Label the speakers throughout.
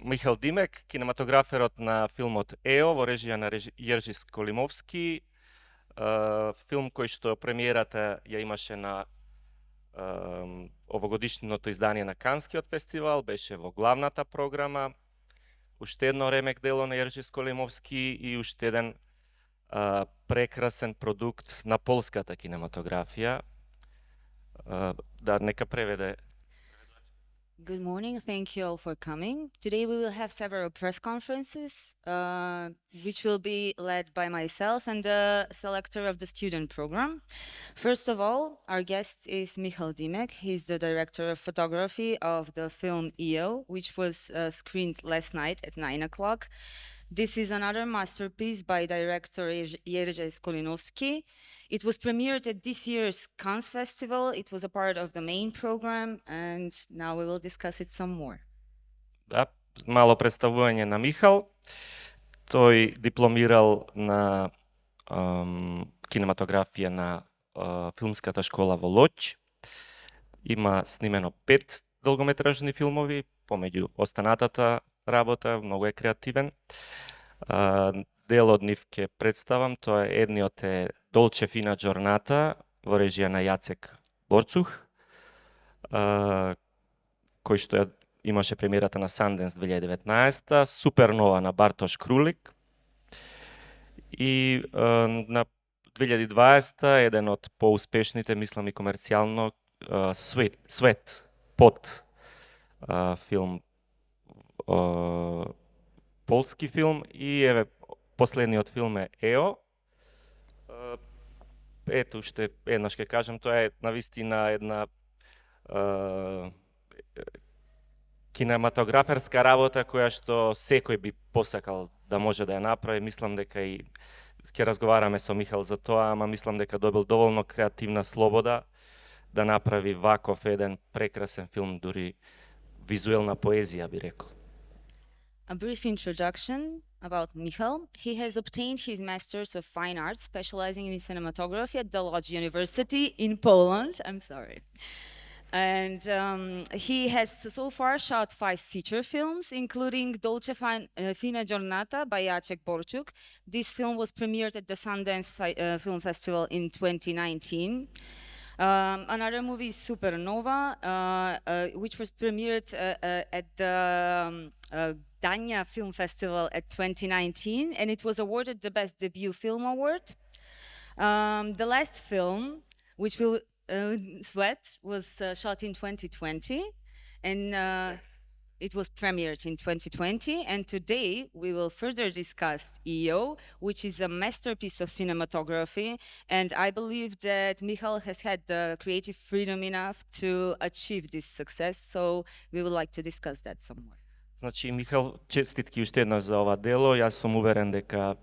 Speaker 1: Michal Dimek, kinematograferot na film od EO, во режија на Јержи Сколимовски. Филм кој што премиерата ја имаше на овогодишното издание на Канскиот фестивал, беше во главната програма. Уште едно ремек дело на Јержи Сколимовски и уште еден прекрасен продукт на полската кинематографија. Да, нека преведе.
Speaker 2: Good morning. Thank you all for coming. Today we will have several press conferences, which will be led by myself and the selector of the student program. First of all, our guest is Michal Dimek. He's the director of photography of the film EO, which was screened last night at 9 o'clock. This is another masterpiece by director Jerzy Skolinowski. It was premiered at this year's Cannes Festival. It was a part of the main program, and now we will discuss it some more.
Speaker 1: Да, мало представување на Михал. Тој дипломирал на кинематографија на филмската школа во Лоќ. Има снимено 5 долгометражни филмови, помеѓу останатата работа, многу е креативен. Дел од нив ќе представам, тоа е едниот е Долче фина џорната во режија на Јацек Борцух, кој што имаше премиерата на Sundance 2019, Супернова на Бартош Крулик и на 2020 еден од поуспешните, мислам и комерцијално, Свет под филм, полски филм, и еве последниот филм е EO. Ето уште еднаш ќе кажам, тоа е навистина една кинематограферска работа која што секој би посакал да може да ја направи. Мислам дека и ќе разговараме со Михал за тоа, ама мислам дека добил доволно креативна слобода да направи ваков еден прекрасен филм, дури визуелна поезија би рекол.
Speaker 2: A brief introduction about Michal. He has obtained his Master's of Fine Arts, specializing in cinematography at the Lodz University in Poland. I'm sorry. And he has so far shot 5 feature films, including Dolce Fina Giornata by Jacek Borczuk. This film was premiered at the Sundance Film Festival in 2019. Another movie is Supernova, which was premiered at the Gdańsk Film Festival at 2019, and it was awarded the Best Debut Film Award. The last film, which will Sweat, was shot in 2020, and it was premiered in 2020, and today we will further discuss EO, which is a masterpiece of cinematography, and I believe that Michal has had the creative freedom enough to achieve this success, so we would like to discuss that some more.
Speaker 1: Значи, Михал, честитки уште еднаш за ова дело. Јас сум уверен дека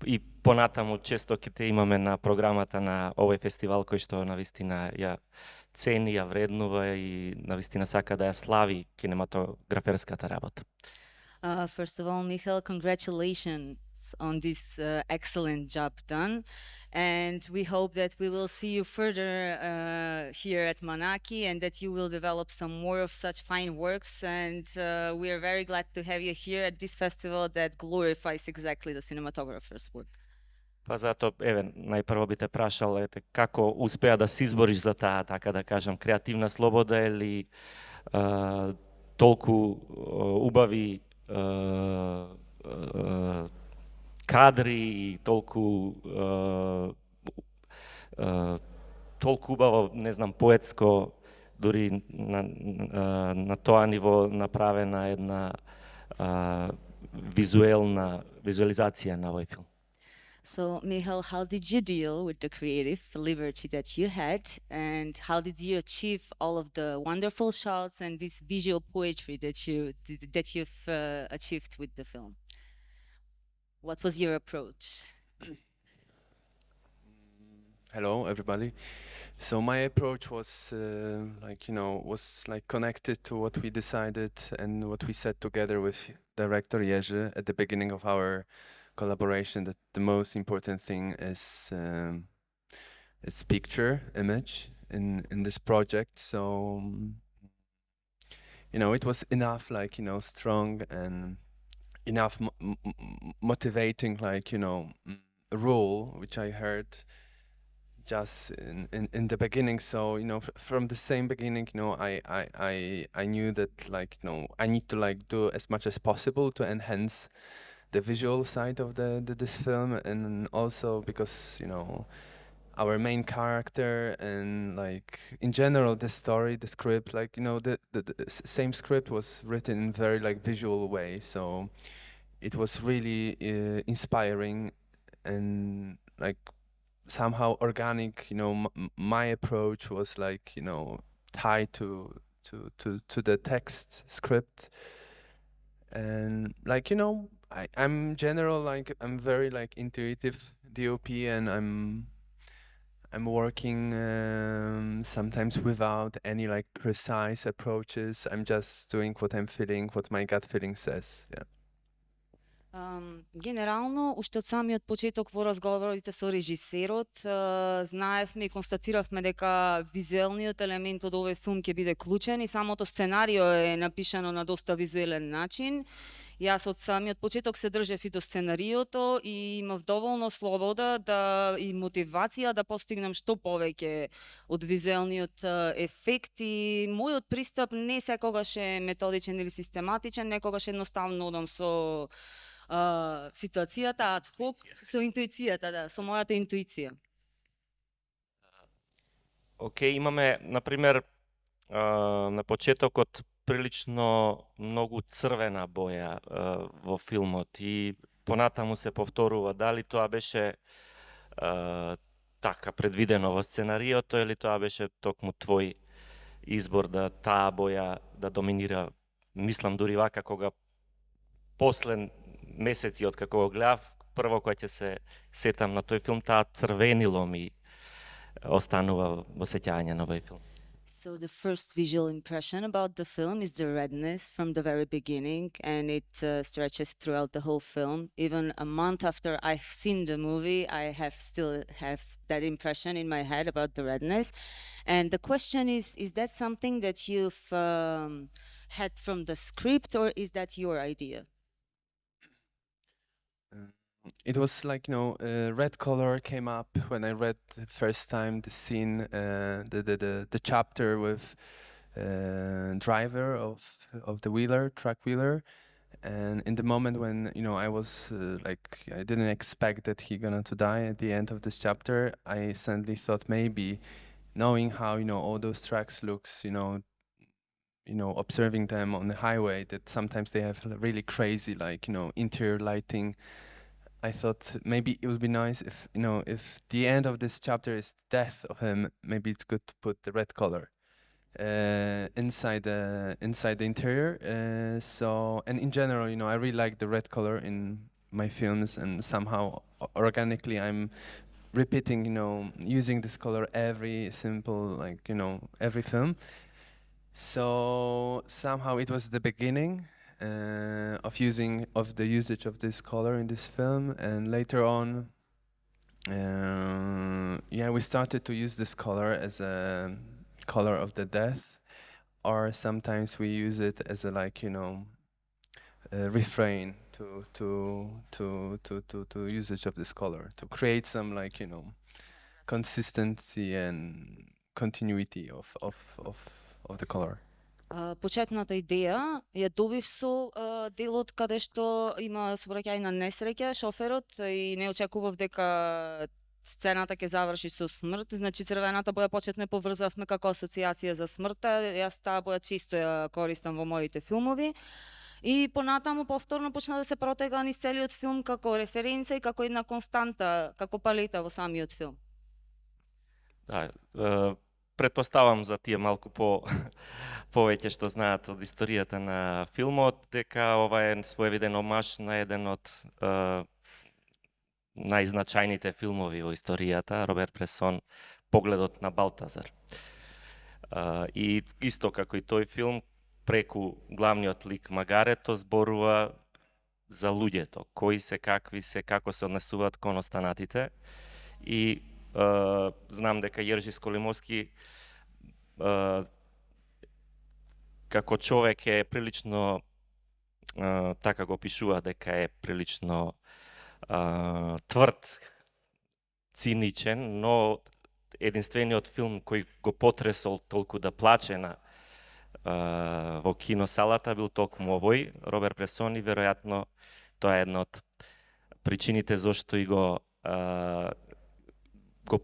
Speaker 1: и понатаму често ќе те имаме на програмата на овој фестивал, кој што навистина ја цени, ја вреднува и навистина сака да ја слави кинематограферската работа.
Speaker 2: First of all, Michal, congratulations on this excellent job done. And we hope that we will see you further here at Manaki and that you will develop some more of such fine works. And we are very glad to have you here at this festival that glorifies exactly the cinematographer's work.
Speaker 1: Па затоа, еве, најпрво би те прашал, ете, како успеа да се избориш за таа, така да кажам, креативна слобода или толку убави кадри и толку убаво, не знам, поетско, дури на тоа ниво направена една визуализација на овој филм.
Speaker 2: So, Michal, how did you deal with the creative liberty that you had, and how did you achieve all of the wonderful shots and this visual poetry that you've achieved with the film? What was your approach?
Speaker 3: Hello, everybody. So my approach was, connected to what we decided and what we said together with director Jerzy at the beginning of our collaboration, that the most important thing is picture, image in this project. So it was enough, like, strong and enough motivating, like, rule, which I heard just in the beginning. So, from the same beginning, I knew that, like, I need to, like, do as much as possible to enhance the visual side of this film, and also because, our main character and, like, in general the story, the script, like, the same script was written in very, like, visual way. So it was really inspiring and, like, somehow organic. My approach was, like, tied to the text script, and, like, I'm general, like, I'm very, like, intuitive DOP, and I'm working sometimes without any, like, precise approaches. I'm just doing what I'm feeling, what my gut feeling says. Yeah.
Speaker 2: Генерално, уште од самиот почеток во разговорите со режисерот, знаевме и констатиравме дека визуелниот елемент од овој филм ќе биде клучен и самото сценарио е напишано на доста визуелен начин. Јас од самиот почеток се држев и до сценариото и имав доволно слобода и мотивација да постигнем што повеќе од визуелниот ефект, и мојот пристап не секогаш е методичен или систематичен, некогаш едноставно одам со ситуацијата, адхок, со интуицијата, да, со мојата интуиција.
Speaker 1: Океј, имаме, например, на почетокот прилично многу црвена боја во филмот и понатаму се повторува. Дали тоа беше така предвидено во сценариото или тоа беше токму твој избор да таа боја да доминира? Мислам дури вака, кога после месеци од како го гледав, прво кога ќе се сетам на тој филм, таа црвенило ми останува во сеќање на овој филм.
Speaker 2: So the first visual impression about the film is the redness from the very beginning, and it stretches throughout the whole film. Even a month after I've seen the movie, I still have that impression in my head about the redness. And the question is that something that you've had from the script, or is that your idea?
Speaker 3: It was like, red color came up when I read the first time the scene, the chapter with driver of the truck wheeler, and in the moment when, I was like, I didn't expect that he gonna to die at the end of this chapter, I suddenly thought maybe, knowing how, all those trucks looks, observing them on the highway, that sometimes they have really crazy, like, interior lighting. I thought maybe it would be nice if, if the end of this chapter is death of him, maybe it's good to put the red color inside the interior. So, and in general, I really like the red color in my films, and somehow organically I'm repeating, using this color every simple, like, every film. So somehow it was the beginning of the usage of this color in this film, and later on, we started to use this color as a color of the death, or sometimes we use it as a, like, refrain to usage of this color to create some, like, consistency and continuity of the color.
Speaker 2: Почетната идеја ја добив со делот каде што има сообраќајна несреќа, шоферот, и не очекував дека сцената ќе заврши со смрт. Значи црвената боја почетно поврзавме како асоциација за смртта. Јас таа боја чисто ја користам во моите филмови. И понатаму повторно почна да се протега низ целиот филм како референца и како една константа, како палета во самиот филм.
Speaker 1: Да, претпоставам за тие малку повеќе што знаат од историјата на филмот, дека ова е своевиден омаж на еден од најзначајните филмови во историјата, Роберт Бресон, Погледот на Балтазар. И исто како и тој филм, преку главниот лик Магарето зборува за луѓето, кои се, какви се, како се однесуваат кон останатите. И знам дека Јержи Сколимовски како човек е прилично така го опишува дека е прилично тврд, циничен, но единствениот филм кој го потресол толку да плаче во киносалата бил токму овој, Роберт Бресон, и веројатно тоа е една од причините зошто и го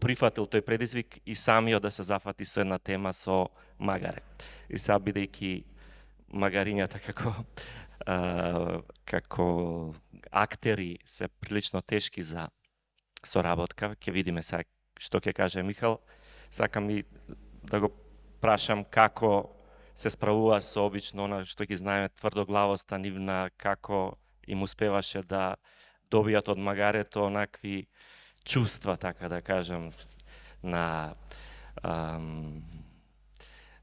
Speaker 1: прифатил тој предизвик и самиот да се зафати со една тема со магаре. И сега бидејќи магарињата како актери се прилично тешки за соработка, ќе видиме сега што ќе каже Михал. Сакам и да го прашам како се справува со обично она што ги знаеме тврдоглавоста нивна, како им успеваше да добијат од магарето онакви чувства, така да кажам, на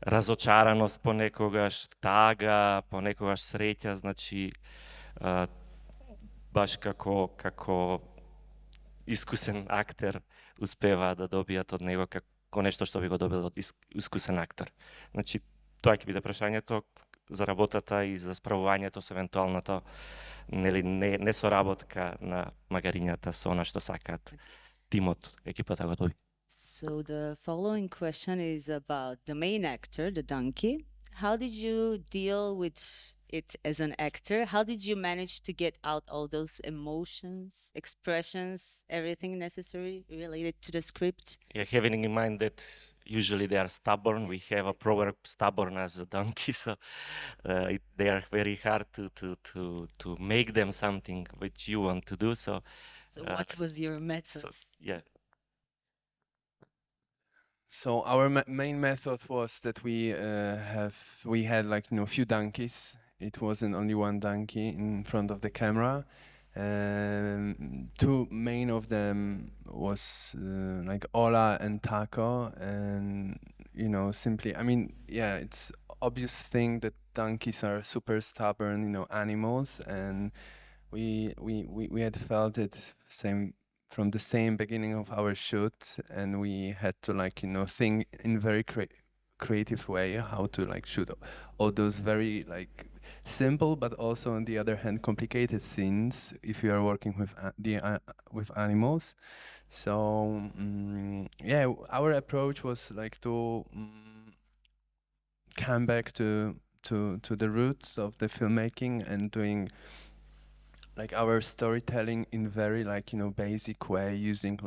Speaker 1: разочараност понекогаш, тага, понекогаш среќа, значи баш како искусен актер успеваат да добијат од него како нешто што би го добил од искусен актор. Значи, тоа ќе биде прашањето за работата и за справувањето со евентуалното не соработка на магарињата со она што сакаат тимот, екипата го доби.
Speaker 2: So the following question is about the main actor, the donkey. How did you deal with it as an actor? How did you manage to get out all those emotions, expressions, everything necessary related to the script?
Speaker 1: Yeah, having in mind that usually they are stubborn, we have a proverb, stubborn as a donkey, so they are very hard to make them something which you want to do. So
Speaker 2: what was your method?
Speaker 1: Yeah.
Speaker 3: So our main method was that we had like few donkeys. It wasn't only one donkey in front of the camera. Two main of them was like Ola and Taco, and simply, I mean, yeah, it's obvious thing that donkeys are super stubborn, animals, and we had felt it from the same beginning of our shoot, and we had to think in very creative way how to shoot all those very simple but also on the other hand complicated scenes if you are working with with animals. So yeah, our approach was to come back to the roots of the filmmaking and doing our storytelling in very basic way, using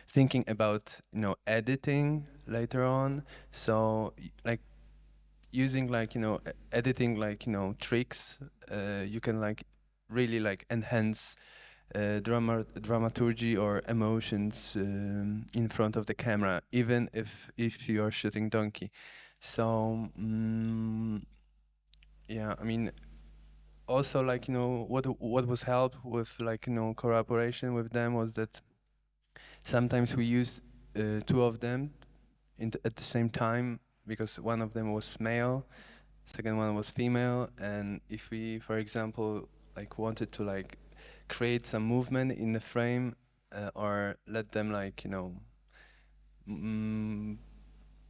Speaker 3: thinking about editing later on. So using editing tricks, you can really enhance dramaturgy or emotions in front of the camera, even if you are shooting donkey. So yeah, I mean, also what was helped with collaboration with them was that sometimes we used two of them at the same time, because one of them was male, second one was female, and if we, for example, wanted to create some movement in the frame or let them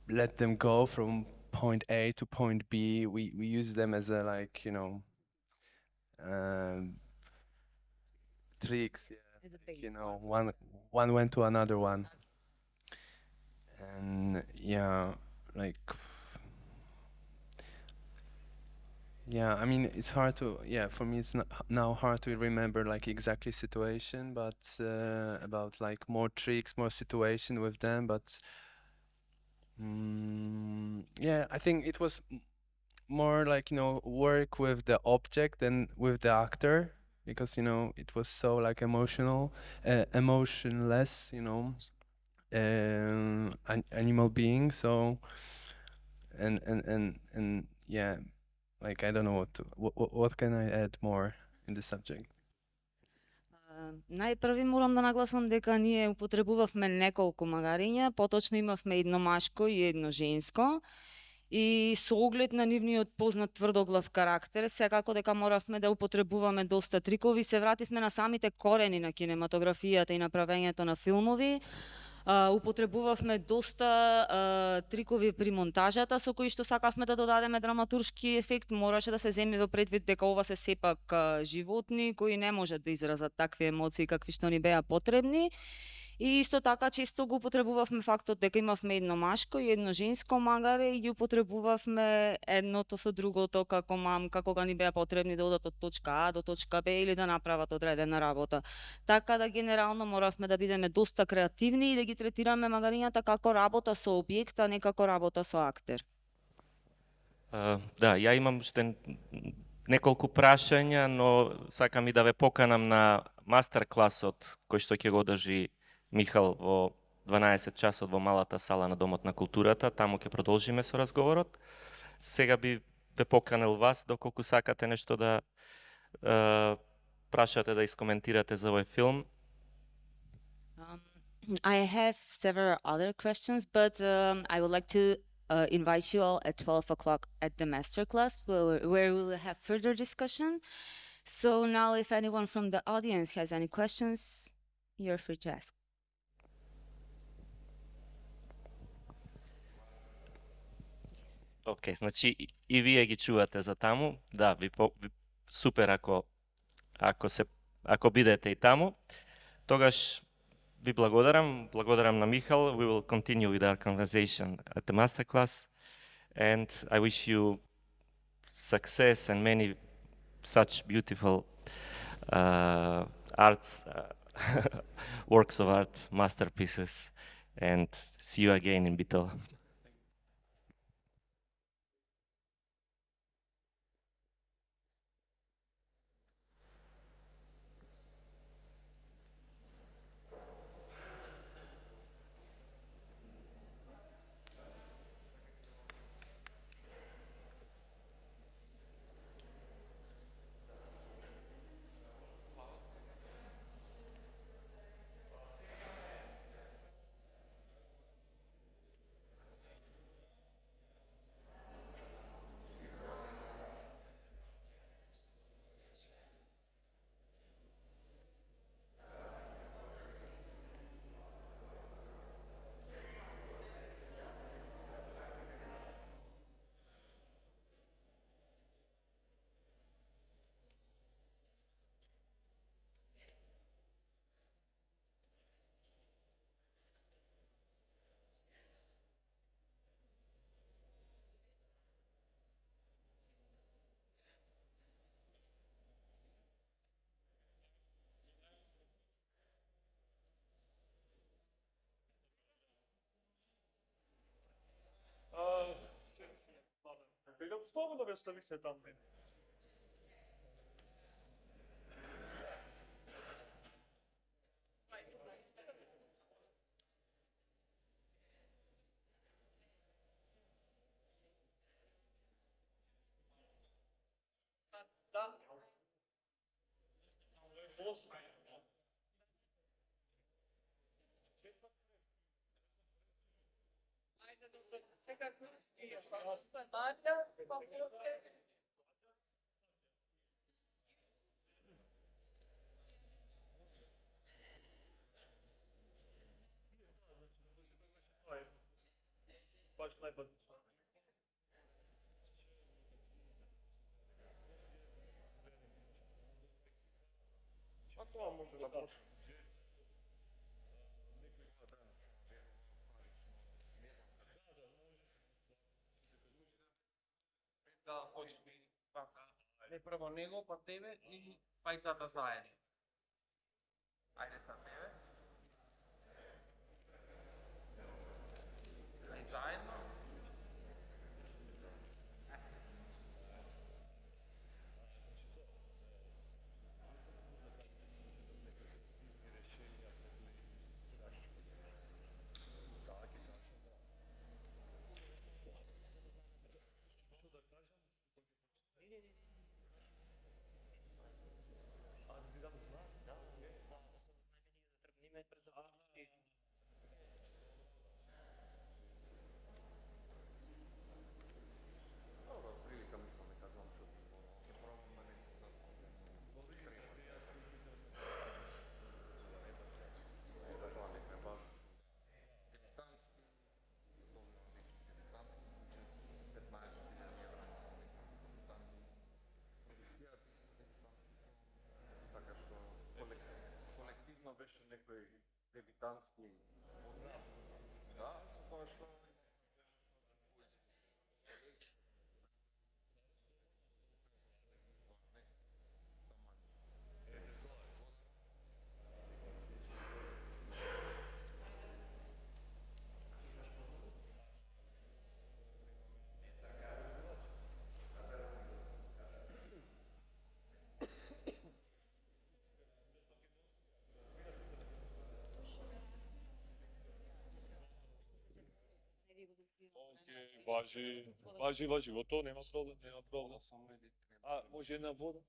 Speaker 3: let them go from point A to point B, we use them as a tricks, yeah. One went to another one, and yeah, yeah, I mean, it's hard to, yeah, for me it's not now hard to remember exactly situation, but about more tricks, more situation with them, but yeah, I think it was more work with the object than with the actor, because it was so emotional, emotionless, animal being. So and yeah, I don't know what can I add more in the subject.
Speaker 2: Најпрви морам да нагласам дека ние употребувавме неколку магариња, поточно имавме едно машко и едно женско. И со оглед на нивниот познат тврдоглав карактер, секако дека моравме да употребуваме доста трикови, се вративме на самите корени на кинематографијата и на правењето на филмови. Употребувавме доста трикови при монтажата со кои што сакавме да додадеме драматуршки ефект. Мораше да се земе во предвид дека ова се сепак животни кои не можат да изразат такви емоции какви што ни беа потребни. И исто така често го употребувавме фактот дека имавме едно машко и едно женско магаре и ги употребувавме едното со другото како мамка кога ни беа потребни да одат од точка А до точка Б или да направат одредена работа. Така да генерално моравме да бидеме доста креативни и да ги третираме магарињата како работа со објект, а не како работа со актер.
Speaker 1: Да, ја имам уште неколку прашања, но сакам и да ве поканам на мастер класот кој што ќе го одржи Михал во 12 часот во малата сала на Домот на културата. Таму ќе продолжиме со разговорот. Сега би ве поканил вас, доколку сакате нешто да прашате, да искоментирате за овој филм.
Speaker 2: I have several other questions, but I would like to invite you all at 12 o'clock at the masterclass where we will have further discussion. So now if anyone from the audience has any questions, you're free to ask.
Speaker 1: Океј, значи и вие ги чувате за таму. Да, супер ако бидете и таму. Тогаш ви благодарам на Михал. We will continue with our conversation at the masterclass, and I wish you success and many such beautiful arts, works of art, masterpieces, and see you again in Bito.
Speaker 4: Не прво него, па тебе и пајцата заедно. Ајде са тебе. Ајде заедно.
Speaker 1: некој дебитантски да, со тоа што
Speaker 5: Важи, готово, нема проблем. А, може една вода?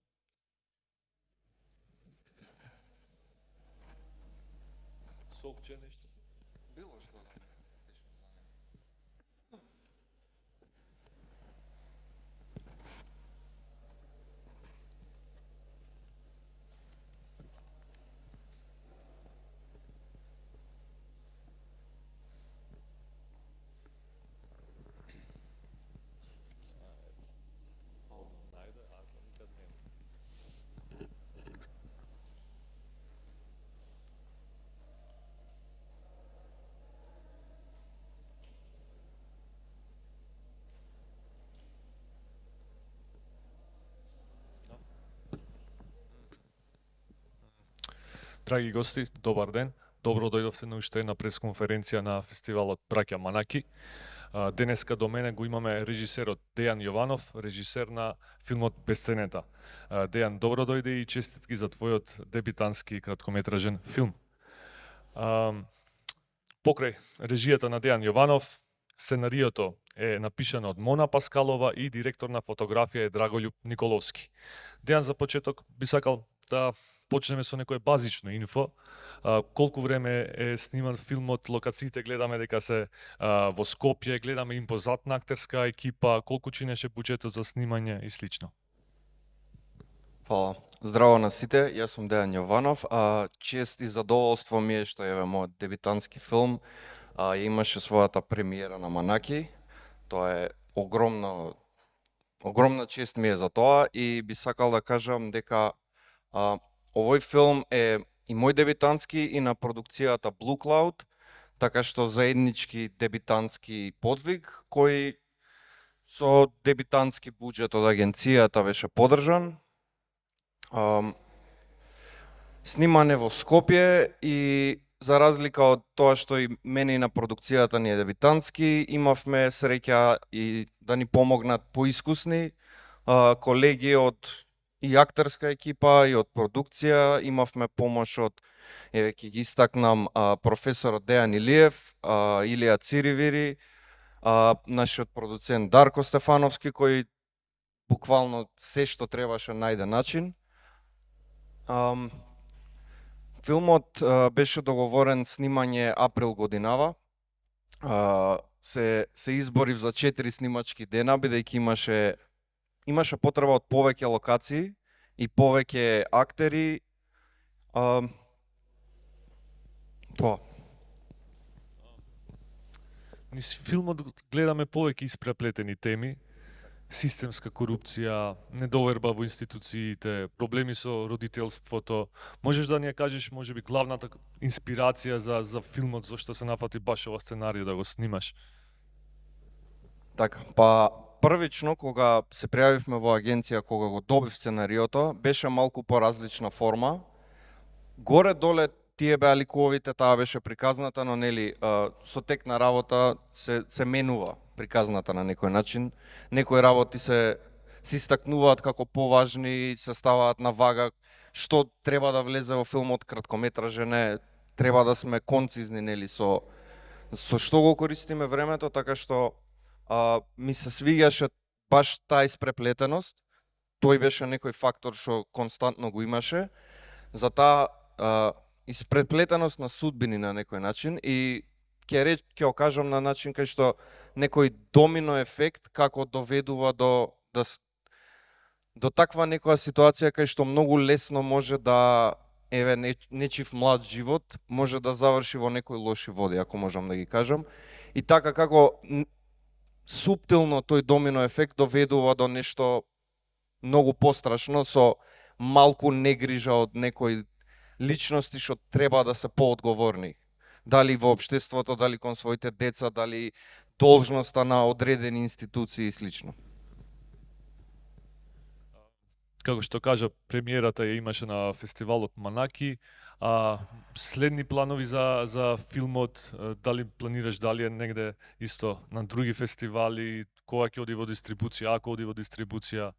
Speaker 5: Сокче, нешто?
Speaker 3: Било што да.
Speaker 5: Најде, ако никад нема. Драги гости, добар ден. Добро дојдовте на уште една пресконференција на фестивалот Браќа Манаки. Денеска до мене го имаме режисерот Дејан Јованов, режисер на филмот Бесценета. Дејан, добро дојде и честитки за твојот дебитантски краткометражен филм. Покрај режијата на Дејан Јованов, сценариото е напишано од Мона Паскалова и директор на фотографија е Драголјуб Николовски. Дејан, за почеток би сакал да почнеме со некое базично инфо. Колку време е сниман филмот, локациите гледаме дека се во Скопје, гледаме импозантна актерска екипа, колку чинеше буџетот за снимање и слично.
Speaker 6: Фала. Здраво на сите, јас сум Дејан Јованов. Чест и задоволство ми е што е мојот дебитантски филм имаше својата премиера на Манаки. Тоа е огромна чест ми е за тоа и би сакал да кажам дека овој филм е и мој дебитантски и на продукцијата Blue Cloud, така што заеднички дебитантски подвиг кој со дебитантски буџет од агенцијата беше подржан. Снимане во Скопје и за разлика од тоа што и мене и на продукцијата ни е дебитантски, имавме среќа и да ни помогнат поискусни колеги од и актерска екипа и од продукција. Имавме помош од, ќе ги истакнам, професорот Дејан Илиев, Илија Циривири, нашиот продуцент Дарко Стефановски, кој буквално се што требаше најде начин. Филмот беше договорен снимање април годинава. Се изборив за 4 снимачки дена, бидејќи имаше потреба од повеќе локации и повеќе актери. Тоа.
Speaker 5: Низ филмот гледаме повеќе испреплетени теми, системска корупција, недоверба во институциите, проблеми со родителството. Можеш да ни ја кажеш можеби главната инспирација за филмот, зашто се нафати баш ова сценарио да го снимаш?
Speaker 6: Така, првично кога се пријавивме во агенција, кога го добив сценариото, беше малку поразлична форма. Горе-доле тие беа ликувовите, таа беше приказната, но нели со тек на работа се менува приказната на некој начин. Некои работи се истакнуваат како поважни, се ставаат на вага, што треба да влезе во филмот краткометражен е, треба да сме концизни нели со што го користиме времето, така што ми се свиѓаше баш таа испреплетеност. Тој беше некој фактор што константно го имаше. За таа испреплетеност на судбини на некој начин и ќе го кажам на начин кај што некој домино ефект како доведува до таква некоја ситуација кај што многу лесно може да нечив млад живот може да заврши во некои лоши води, ако можам да ги кажам. И така како суптилно тој домино ефект доведува до нешто многу пострашно со малку негрижа од некој личности што треба да се поодговорни. Дали во општеството, дали кон своите деца, дали должноста на одредени институции и слично.
Speaker 5: Како што кажа, премиерата ја имаше на фестивалот Манаки, а следни планови за филмот, дали планираш дали е негде исто на други фестивали, кога ќе оди во дистрибуција, ако оди во дистрибуција?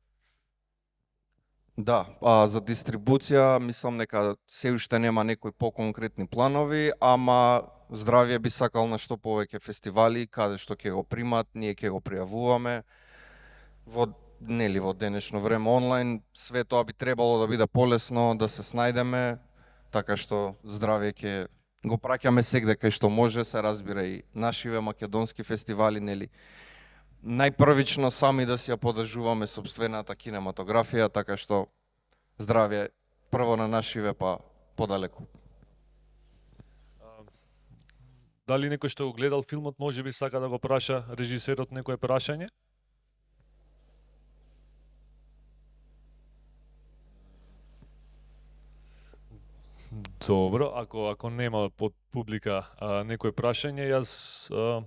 Speaker 6: Да, за дистрибуција мислам дека се уште нема некои поконкретни планови, ама Здравје би сакал на што повеќе фестивали, каде што ќе го примат, ние ќе го пријавуваме. Во денешно време онлайн, све тоа би требало да биде полесно, да се снајдеме, така што Здравје ќе го праќаме сегде кај што може, се разбира и нашиве македонски фестивали, нели. Најпрвично сами да си ја подржуваме сопствената кинематографија, така што Здравје прво на нашиве, па подалеку.
Speaker 5: Дали некој што го гледал филмот може би сака да го праша режисерот некое прашање? Добро, ако нема под публика некој прашање, јас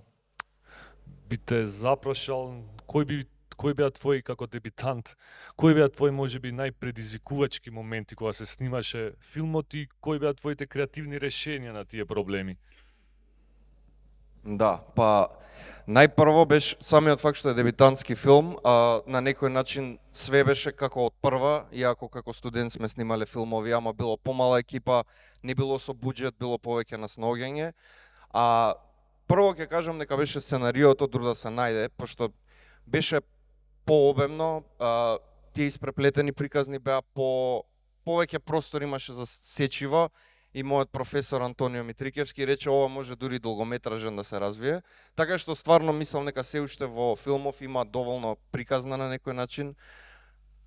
Speaker 5: би те запрашал кој беа твои како дебитант, кои беа твои можеби најпредизвикувачки моменти кога се снимаше филмот и кои беа твоите креативни решенија на тие проблеми?
Speaker 6: Да, па најпрво беше самиот факт што е дебитантски филм, на некој начин све беше како од прва, иако како студент сме снимале филмови, ама било помала екипа, не било со буџет, било повеќе на снаоѓање. Прво ќе кажам дека беше сценариото труда да се најде, пошто беше пообемно, тие испреплетени приказни беа повеќе простор имаше за сечива, и мојот професор Антонио Митрикевски рече ова може дури долгометражен да се развие, така што стварно мислам дека се уште во филмов има доволно приказна на некој начин,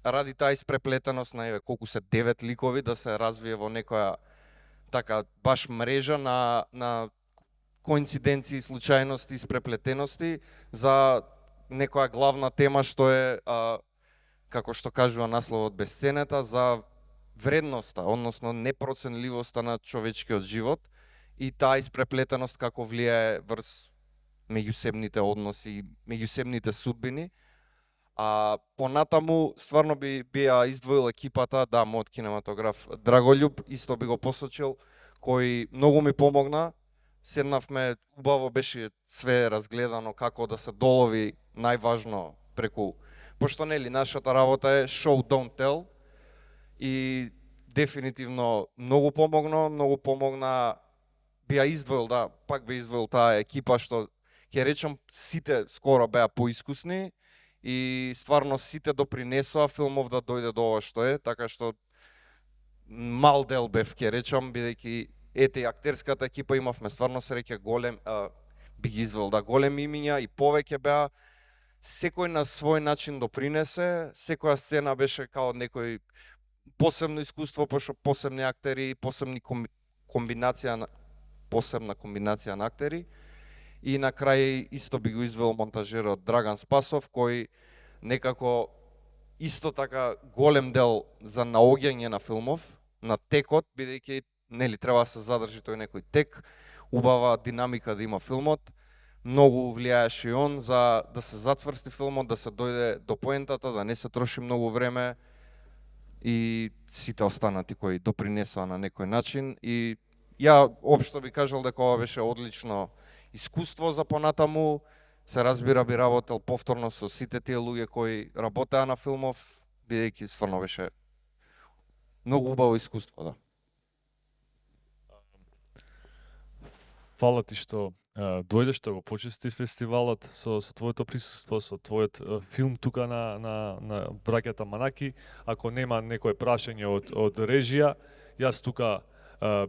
Speaker 6: ради таа испреплетеност на колку се 9 ликови да се развие во некоја така баш мрежа на коинциденции, случајности, испреплетености за некоја главна тема што е како што кажува насловот бесценета, за вредноста, односно непроценливоста на човечкиот живот и таа испреплетеност како влијае врз меѓусебните односи, меѓусебните судбини. Понатаму стварно би ја издвоил екипата, да, мојот кинематограф Драголюб исто би го посочил, кој многу ми помогна. Седнавме, убаво беше све разгледано како да се долови најважно преку, пошто нели нашата работа е show don't tell, и дефинитивно многу помогна, би ја издвоил, да, пак би издвоил таа екипа што ќе речам сите скоро беа поискусни и стварно сите допринесоа филмов да дојде до ова што е, така што мал дел бев, ќе речам, бидејќи ете и актерската екипа имавме стварно среќа голем, би ги издвоил, да, големи имиња и повеќе беа, секој на свој начин допринесе, секоја сцена беше као некој посебно искуство, пошто посебни актери, посебна комбинација на актери. И на крај исто би го издвоил монтажерот Драган Спасов, кој некако исто така голем дел за наоѓање на филмов, на текот, бидејќи нели треба да се задржи тој некој тек, убава динамика да има филмот. Многу влијаеше и он за да се зацврсти филмот, да се дојде до поентата, да не се троши многу време и сите останати кои допринесоа на некој начин. И ја општо би кажал дека ова беше одлично искуство за понатаму. Се разбира би работел повторно со сите тие луѓе кои работеа на филмов, бидејќи стварно беше многу убаво искуство, да.
Speaker 5: Фала ти што дојдеш, што го почести фестивалот со твоето присуство, со твојот филм тука на браќата Манаки. Ако нема некое прашање од режија, јас тука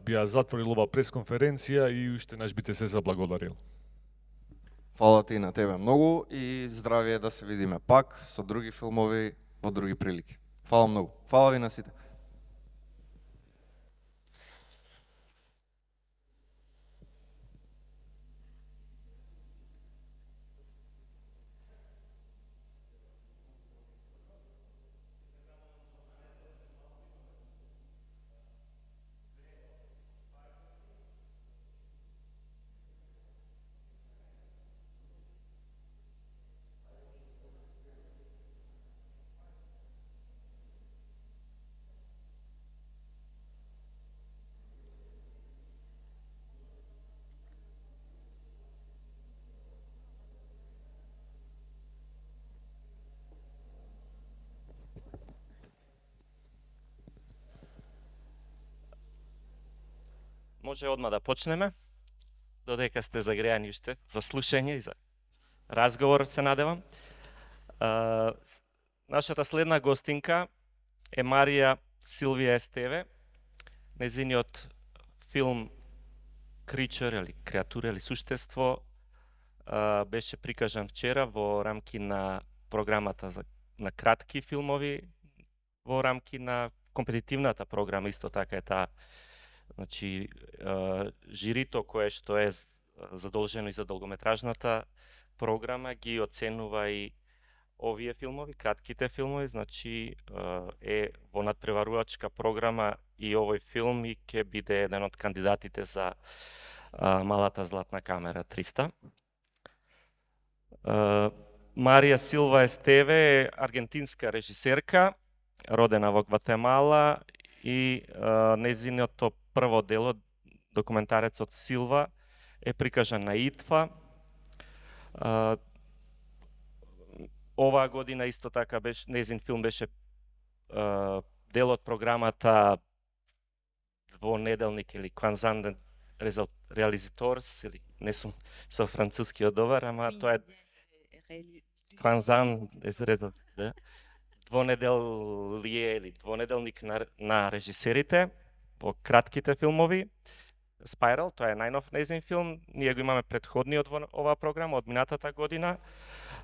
Speaker 5: би ја затворил ова пресконференција и уште наш би те се заблагодарил.
Speaker 6: Фала ти на тебе многу и здравје да се видиме пак со други филмови во други прилики. Фала многу. Фала ви на сите.
Speaker 1: може одма да почнеме, додека сте загреани уште за слушање и за разговор, се надевам. Нашата следна гостинка е Марија Силвија Естеве. Незиниот филм Кричер или Креатура или Суштество беше прикажан вчера во рамки на програмата на кратки филмови, во рамки на компетитивната програма, исто така е таа. Значи, жирито кое што е задолжено и за долгометражната програма ги оценува и овие филмови, кратките филмови, значи е во надпреварувачка програма и овој филм и ќе биде еден од кандидатите за Малата златна камера 300. Марија Силва Естеве е аргентинска режисерка, родена во Гватемала и незиното прво дело, документарецот Силва, е прикажан на ИТФА. Оваа година исто така незин филм беше дел од програмата двонеделник или Кванзан Реализаторс, или не сум со францускиот добар, ама тоа е Кванзан изредов, да. Двонеделие или двонеделник на режисерите по кратките филмови. Spiral, тоа е најнов незин филм. Ние го имаме претходниот во оваа програма од минатата година.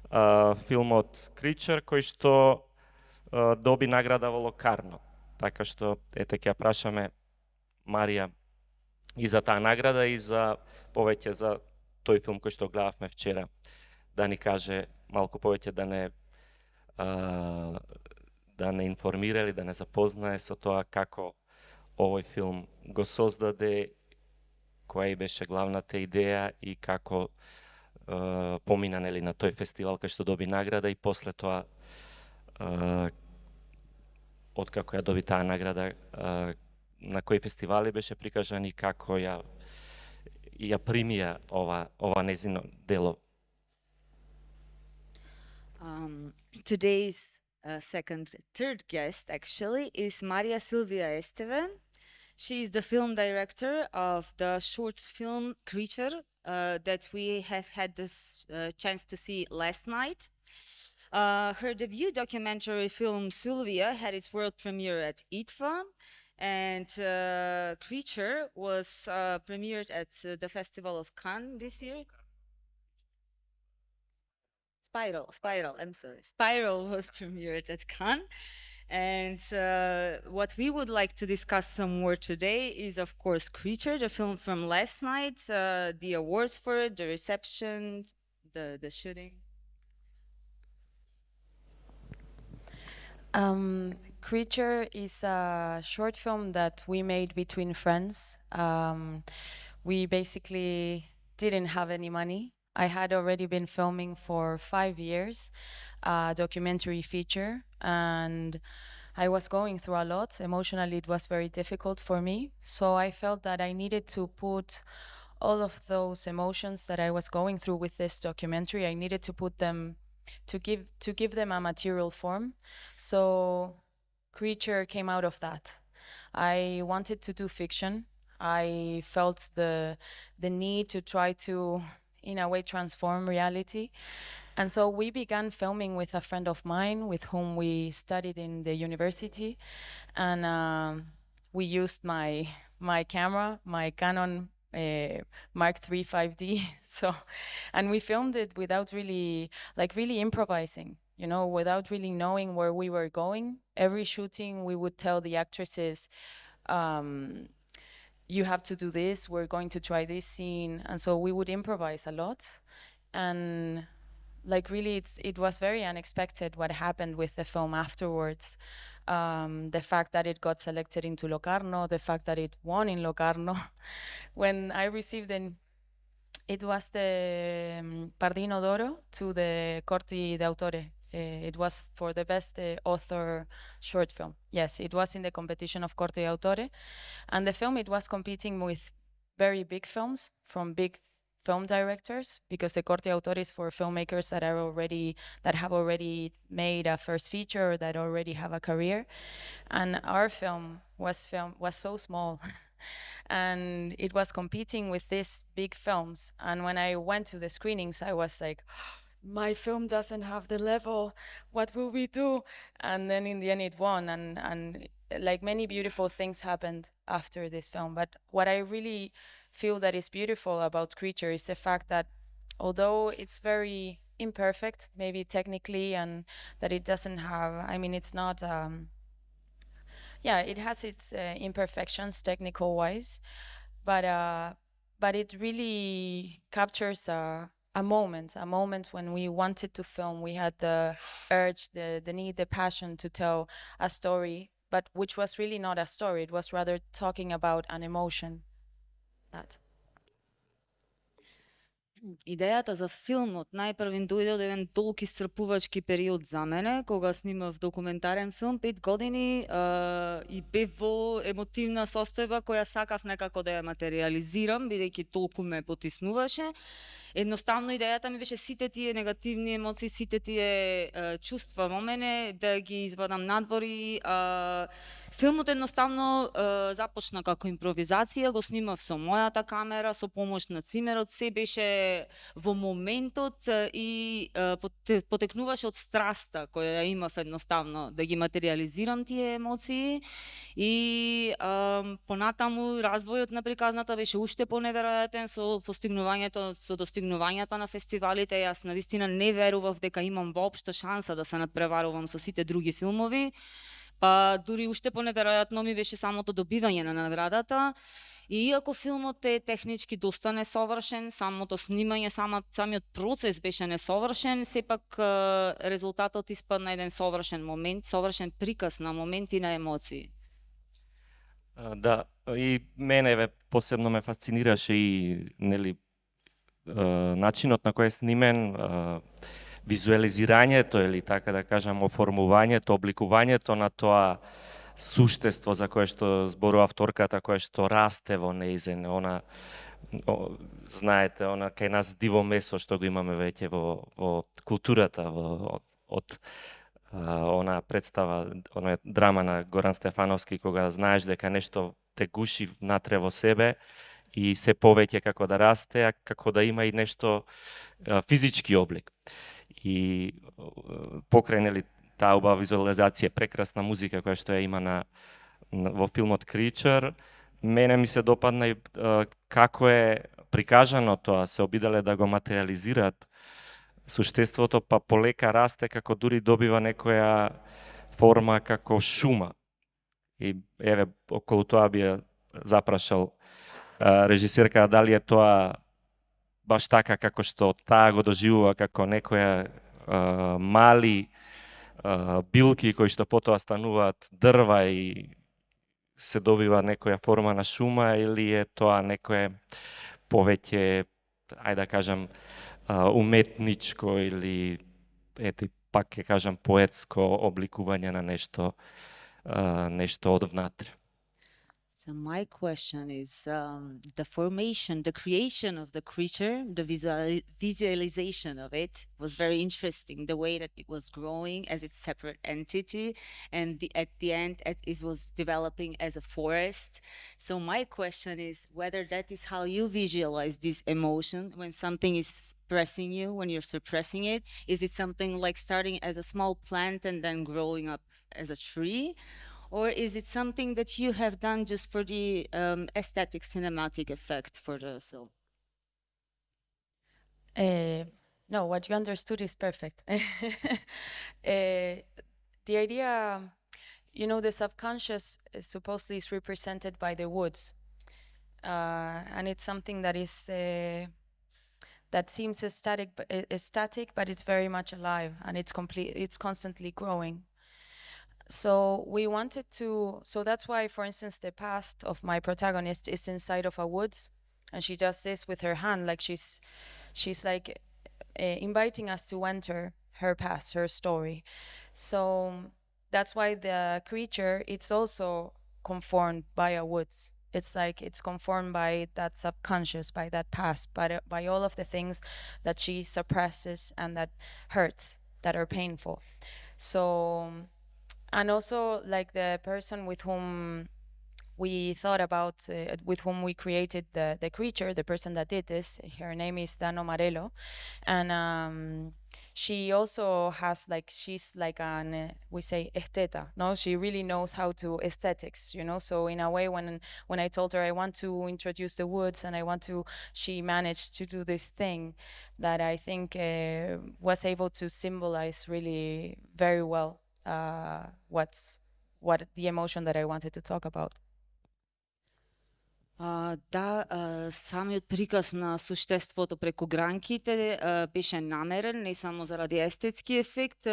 Speaker 1: Филмот Кричер, кој што доби награда во Локарно. Така што, ете, ќе ја прашаме Марија и за таа награда и за повеќе за тој филм кој што гледавме вчера. Да ни каже малку повеќе, да не информира или да не запознае со тоа како овој филм го создаде, која и беше главната идеја и како помина нели на тој фестивал кај што доби награда и после тоа откако ја доби таа награда на кои фестивали беше прикажан и како ја примија ова незино дело.
Speaker 2: Today's third guest actually is Maria Silvia Esteve. She is the film director of the short film Creature that we have had this chance to see last night. Her debut documentary film Sylvia had its world premiere at ITFA, and Creature was premiered at the Festival of Cannes this year. Spiral, I'm sorry. Spiral was premiered at Cannes. And what we would like to discuss some more today is, of course, Creature, the film from last night, the awards for it, the reception, the shooting.
Speaker 7: Creature is a short film that we made between friends. We basically didn't have any money. I had already been filming for 5 years, a documentary feature, and I was going through a lot. Emotionally, it was very difficult for me. So I felt that I needed to put all of those emotions that I was going through with this documentary, I needed to put them, to give them a material form. So Creature came out of that. I wanted to do fiction. I felt the need to try to, in a way, transform reality. And so we began filming with a friend of mine with whom we studied in the university. And we used my camera, my Canon Mark III 5D. So, and we filmed it without really improvising, you know, without really knowing where we were going. Every shooting, we would tell the actresses, you have to do this, we're going to try this scene. And so we would improvise a lot. And really, it was very unexpected what happened with the film afterwards. The fact that it got selected into Locarno, the fact that it won in Locarno. When I received it was the Pardino d'Oro to the Corti d'Autore. It was for the best author short film. Yes, it was in the competition of Corti d'Autore. And the film, it was competing with very big films from big film directors, because the Corte Autor is for filmmakers that have already made a first feature or that already have a career. And our film was so small. and it was competing with these big films. And when I went to the screenings, I was like, my film doesn't have the level. What will we do? And then in the end, it won, and like many beautiful things happened after this film. But what I really feel that is beautiful about Creature is the fact that although it's very imperfect, maybe technically, and that it doesn't have, I mean, it's not, yeah, it has its imperfections technical wise, but it really captures a moment when we wanted to film. We had the urge, the need, the passion to tell a story, but which was really not a story. It was rather talking about an emotion. That.
Speaker 2: Идејата за филмот најпрв им дојде од еден толк исцрпувачки период за мене, кога снимав документарен филм 5 години и бев во емотивна состојба која сакав некако да ја материализирам, бидејќи толку ме потиснуваше. Едноставно идејата ми беше сите тие негативни емоции, сите тие чувства во мене да ги извадам надвори. Филмот едноставно започна како импровизација, го снимав со мојата камера, со помош на цимерот, се беше во моментот и потекнуваше од страста која ја имав едноставно да ги материализирам тие емоции и понатаму развојот на приказната беше уште поневеројатен со достигнувањата на фестивалите. Јас навистина не верував дека имам воопшто шанса да се надпреварувам со сите други филмови. Па дури уште поневеројатно ми беше самото добивање на наградата. И иако филмот е технички доста несовршен, самото снимање, самиот процес беше несовршен, сепак резултатот испадна еден совршен момент, совршен приказ на моменти на емоции.
Speaker 1: Да, и мене посебно ме фасцинираше и нели начинот на кој е снимен, визуализирањето или така да кажам оформувањето, обликувањето на тоа суштество за кое што зборува авторката, кое што расте во неизен, знаете, она кај нас диво месо што го имаме веќе во културата, од она представа, она драма на Горан Стефановски, кога знаеш дека нешто те гуши натре во себе и се повеќе како да расте, а како да има и нешто физички облик. И покрај нели таа убава визуализација, прекрасна музика која што ја има во филмот Creature, мене ми се допадна и како е прикажано тоа, се обиделе да го материализираат суштеството, па полека расте, како дури добива некоја форма како шума. И еве, околу тоа би ја запрашал режисерка дали е тоа баш така како што таа го доживува, како некоја мали билки кои што потоа стануваат дрва и се добива некоја форма на шума, или е тоа некое повеќе, ајде да кажам, уметничко или ете пак ќе кажам поетско обликување на нешто од внатре.
Speaker 2: So my question is the formation, the creation of the creature, the visualization of it was very interesting. The way that it was growing as its separate entity, and at the end it was developing as a forest. So my question is whether that is how you visualize this emotion when something is pressing you, when you're suppressing it. Is it something like starting as a small plant and then growing up as a tree? Or is it something that you have done just for the aesthetic cinematic effect for the film?
Speaker 7: No, what you understood is perfect. The idea, the subconscious supposedly is represented by the woods. And it's something that is that seems static, but it's very much alive, and it's constantly growing. So we wanted to, so that's why, for instance, the past of my protagonist is inside of a woods, and she does this with her hand, like she's like inviting us to enter her past, her story. So that's why the creature, it's also conformed by a woods. It's like it's conformed by that subconscious, by that past, by all of the things that she suppresses and that hurts, that are painful. So, and also like the person with whom we thought about with whom we created the creature, the person that did this. Her name is Dano Marello, and she also has like, she's like an we say esteta, no, she really knows how to aesthetics, you know. So in a way, when I told her I want to introduce the woods and I want to, she managed to do this thing that I think was able to symbolize really very well what the emotion that I wanted to talk about.
Speaker 2: Да, самиот приказ на суштеството преку гранките беше намерен, не само заради естетски ефект.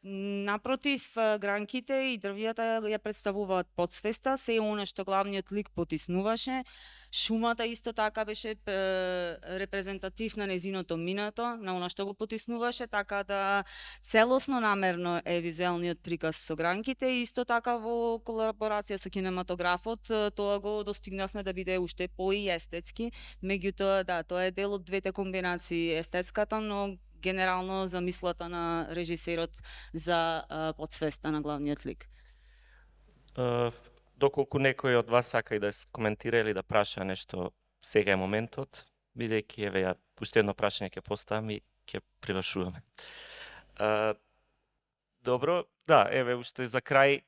Speaker 2: Напротив, гранките и дрвијата ја представуваат подсвеста, се она што главниот лик потиснуваше. Шумата исто така беше репрезентатив на незиното минато, на она што го потиснуваше, така да целосно намерно е визуелниот приказ со гранките, и исто така во колаборација со кинематографот тоа го достигнавме да биде уште поестетски. Меѓутоа, да, тоа е дел од двете комбинации, естетската, но генерално замислата на режисерот за подсвеста на главниот лик.
Speaker 1: Доколку некој од вас сака и да коментира или да праша нешто, сега е моментот, бидејќи еве ја уште едно прашање ќе поставам и ќе привршуваме. Добро, да, еве уште за крај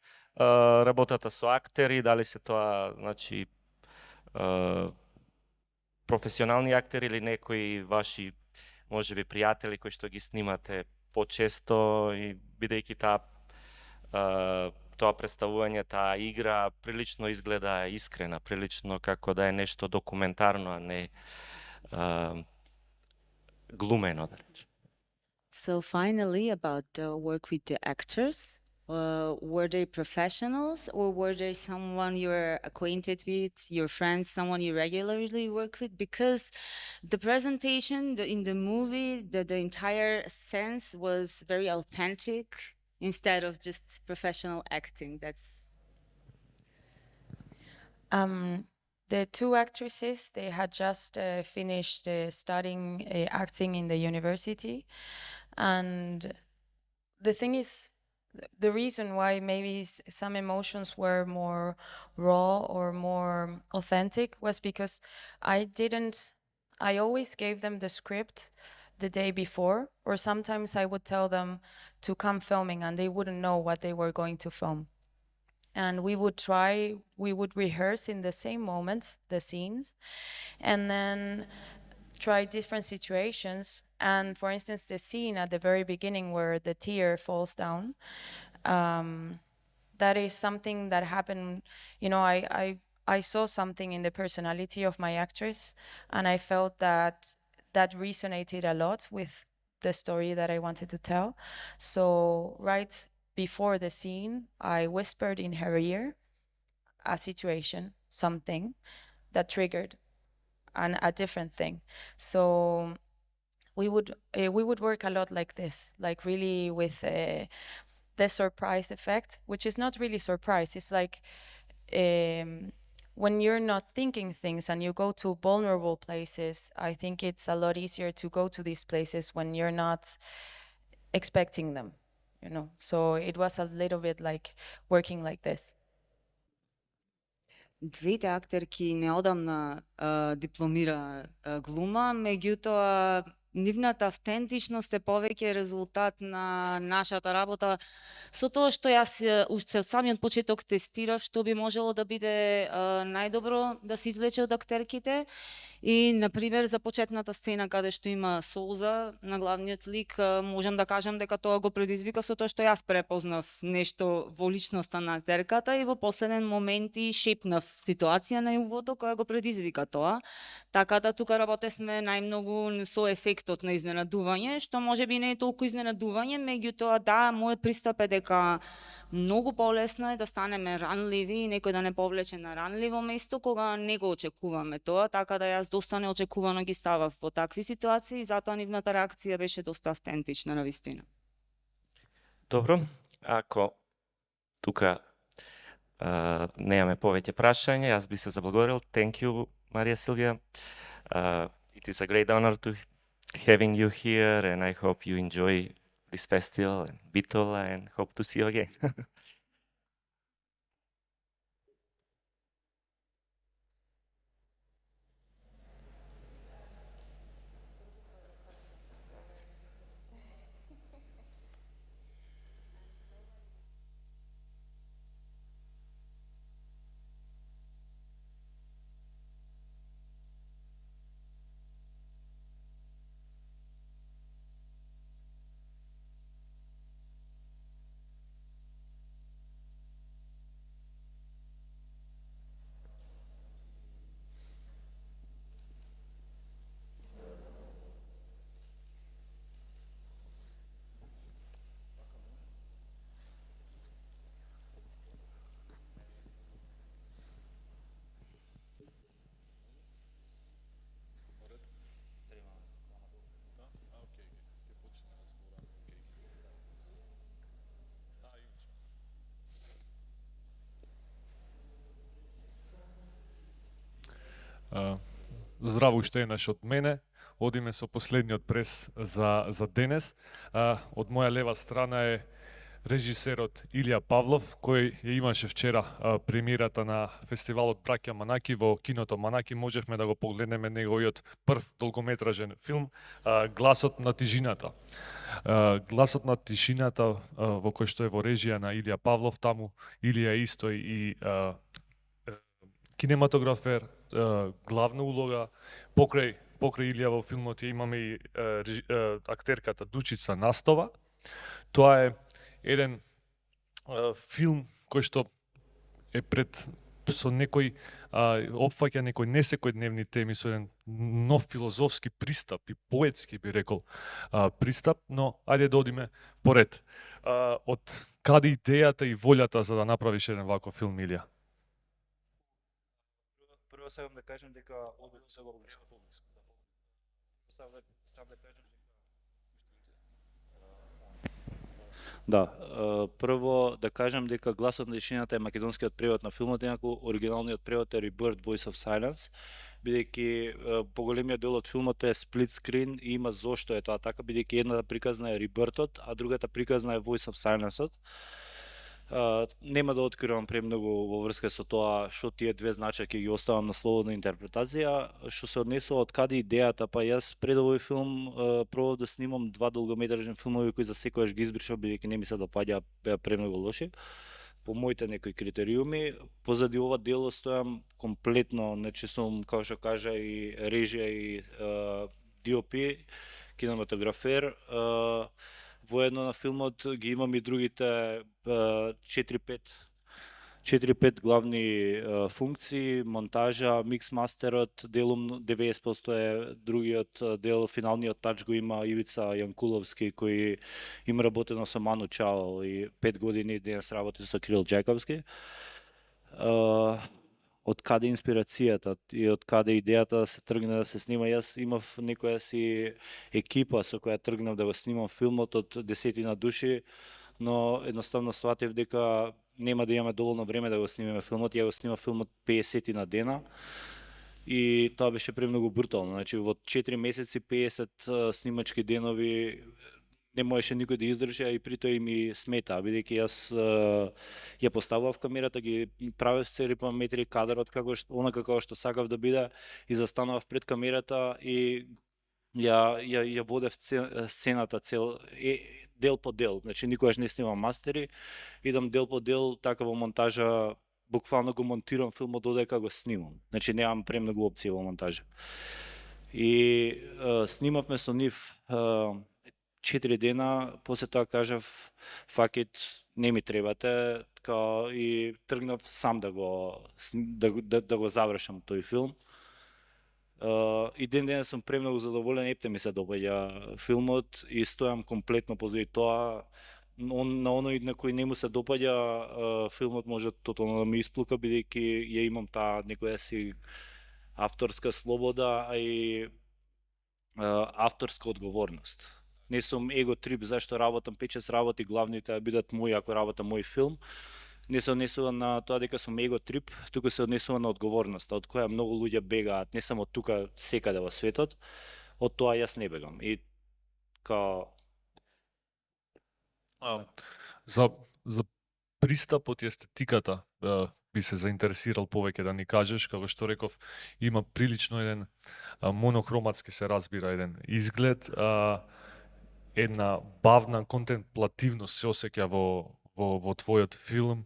Speaker 1: работата со актери, дали се тоа, значи, професионални актери или некои ваши, можеби пријатели кои што ги снимате почесто, и бидејќи тоа представување, таа игра прилично изгледа искрена, прилично како да е нешто документарно, а не глумено, да речем.
Speaker 2: So finally, about the work with the actors, were they professionals or were they someone you're acquainted with, your friends, someone you regularly work with? Because the presentation in the movie, the entire sense was very authentic instead of just professional acting. That's
Speaker 7: the two actresses, they had just finished studying acting in the university, and the thing is, the reason why maybe some emotions were more raw or more authentic was because I always gave them the script the day before, or sometimes I would tell them to come filming and they wouldn't know what they were going to film. And we would rehearse in the same moment, the scenes, and then try different situations. And for instance, the scene at the very beginning where the tear falls down, that is something that happened, you know, I saw something in the personality of my actress, and I felt that resonated a lot with the story that I wanted to tell. So right before the scene, I whispered in her ear a situation, something that triggered a different thing. So we would work a lot like this, like really with the surprise effect, which is not really surprise. It's like when you're not thinking things and you go to vulnerable places, I think it's a lot easier to go to these places when you're not expecting them, you know. So it was a little bit like working like this.
Speaker 2: Двете актерки неодамна дипломира глума, меѓутоа нивната автентичност е повеќе резултат на нашата работа со тоа што јас уште од самиот почеток тестирав што би можело да биде најдобро да се извлече од актерките. И, например, за почетната сцена каде што има солза на главниот лик, можам да кажам дека тоа го предизвикав со тоа што јас препознав нешто во личноста на актерката и во последен момент и шепнав ситуација на јувото која го предизвика тоа. Така да тука работевме најмногу со ефектот на изненадување, што можеби не е толку изненадување, меѓутоа да, мојот пристап е дека многу полесно е да станеме ранливи и некој да не повлече на ранливо место кога не го очекуваме тоа, така да јас доста неочекувано ги ставав во такви ситуации и затоа нивната реакција беше доста автентична на вистина.
Speaker 1: Добро, ако тука немаме повеќе прашања, јас би се заблагодарил. Thank you, Марија Силвија. It is a great honor to having you here, and I hope you enjoy this festival and Bitola, and hope to see you again.
Speaker 5: здраво уште еднаш од мене. Одиме со последниот прес за денес. Од моја лева страна е режисерот Илија Павлов, кој ја имаше вчера премиерата на фестивалот Браќа Манаки во киното Манаки. Можевме да го погледнеме неговиот прв долгометражен филм Гласот на тишината. Гласот на тишината во кој што е во режија на Илија Павлов, таму Илија исто и кинематографер, главна улога. Покрај Илија во филмот ја имаме и актерката Дучица Настова. Тоа е еден филм кој што е пред со некој опфаќа некој несекојдневни теми со еден нов филозофски пристап и поетски би рекол пристап, но ајде да одиме поред. Од каде идејата и волјата за да направиш еден ваков филм, Илија?
Speaker 8: Прво сакам да кажам дека сам да кажам Да, прво да кажам дека Гласот на тишината е македонскиот превод на филмот, инаку оригиналниот превод е Rebirth Voice of Silence, бидејќи поголемиот дел од филмот е split screen и има зошто е тоа така, бидејќи едната приказна е Rebirth-от, а другата приказна е Voice of Silence-от. Нема да откривам премногу во врска со тоа што тие две значајки ги оставам на слободна интерпретација. Што се однесува од каде идејата, па јас пред овој филм пробав да снимам два долгометражни филмови кои за секојаш ги избришав бидејќи не ми се допаѓа, беа премногу лоши по моите некои критериуми. Позади ова дело стојам комплетно, значи сум, како што кажа, и режија и DOP, кинематографер. Воедно на филмот ги имам и другите 4-5 главни функции, монтажа, микс мастерот, делум 90% е другиот дел, финалниот тач го има Ивица Јанкуловски, кој им работено со Ману Чао и 5 години денес работи со Кирил Џајковски. Од каде инспирацијата и од каде идејата да се тргне да се снима. Јас имав некоја си екипа со која тргнав да го снимам филмот од 10 души, но едноставно сватив дека нема да имаме доволно време да го снимеме филмот. Ја го снимав филмот 50 дена и тоа беше премногу брутално. Значи во 4 месеци 50 снимачки денови не можеше никој да издржи, а и при тоа и ми смета, бидејќи јас ја поставував камерата, ги правев цели параметри, кадрот онака како што сакав да биде и застанував пред камерата и ја водев сцената дел по дел. Значи никогаш не снимам мастери, идам дел по дел, така во монтажа буквално го монтирам филмот додека го снимам. Значи немам премногу опции во монтажа. И снимавме со нив 4 дена, после тоа кажав fuck it, не ми требате, и тргнав сам да го завршам тој филм. И ден сум премногу задоволен, епте ми се допаѓа филмот и стојам комплетно позади тоа. На оној на кој не му се допаѓа филмот може тотално да ме исплука, бидејќи ја имам таа некоја си авторска слобода, а и авторска одговорност. Не сум его трип зашто работам 5-6 работи, главните бидат мои ако работам мој филм. Не се однесува на тоа дека сум его трип, туку се однесува на одговорноста, од која многу луѓе бегаат, не само тука, секаде во светот. Од тоа јас не бегам. И
Speaker 5: За пристапот и естетиката би се заинтересирал повеќе да ни кажеш, како што реков, има прилично еден монохроматски се разбира еден изглед, една бавна контемплативност се осеќа во твојот филм,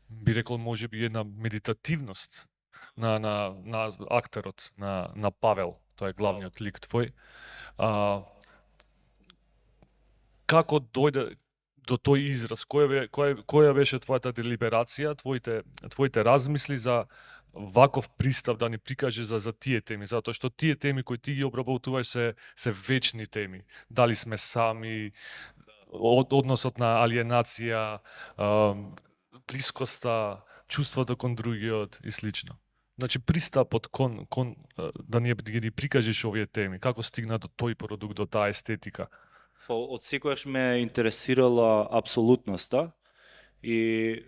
Speaker 5: би рекол можеби една медитативност на актерот, на Павел, тоа е главниот лик твој. Како дојде до тој израз? Која беше твојата делиберација, твоите размисли за ваков пристап да ни прикаже за тие теми, затоа што тие теми кои ти ги обработуваш се вечни теми. Дали сме сами, односот на алиенација, блискоста, чувството кон другиот и слично. Значи пристапот кон да ни прикажеш овие теми, како стигна до тој продукт, до таа естетика?
Speaker 8: Од секојаш ме интересирала апсолутноста и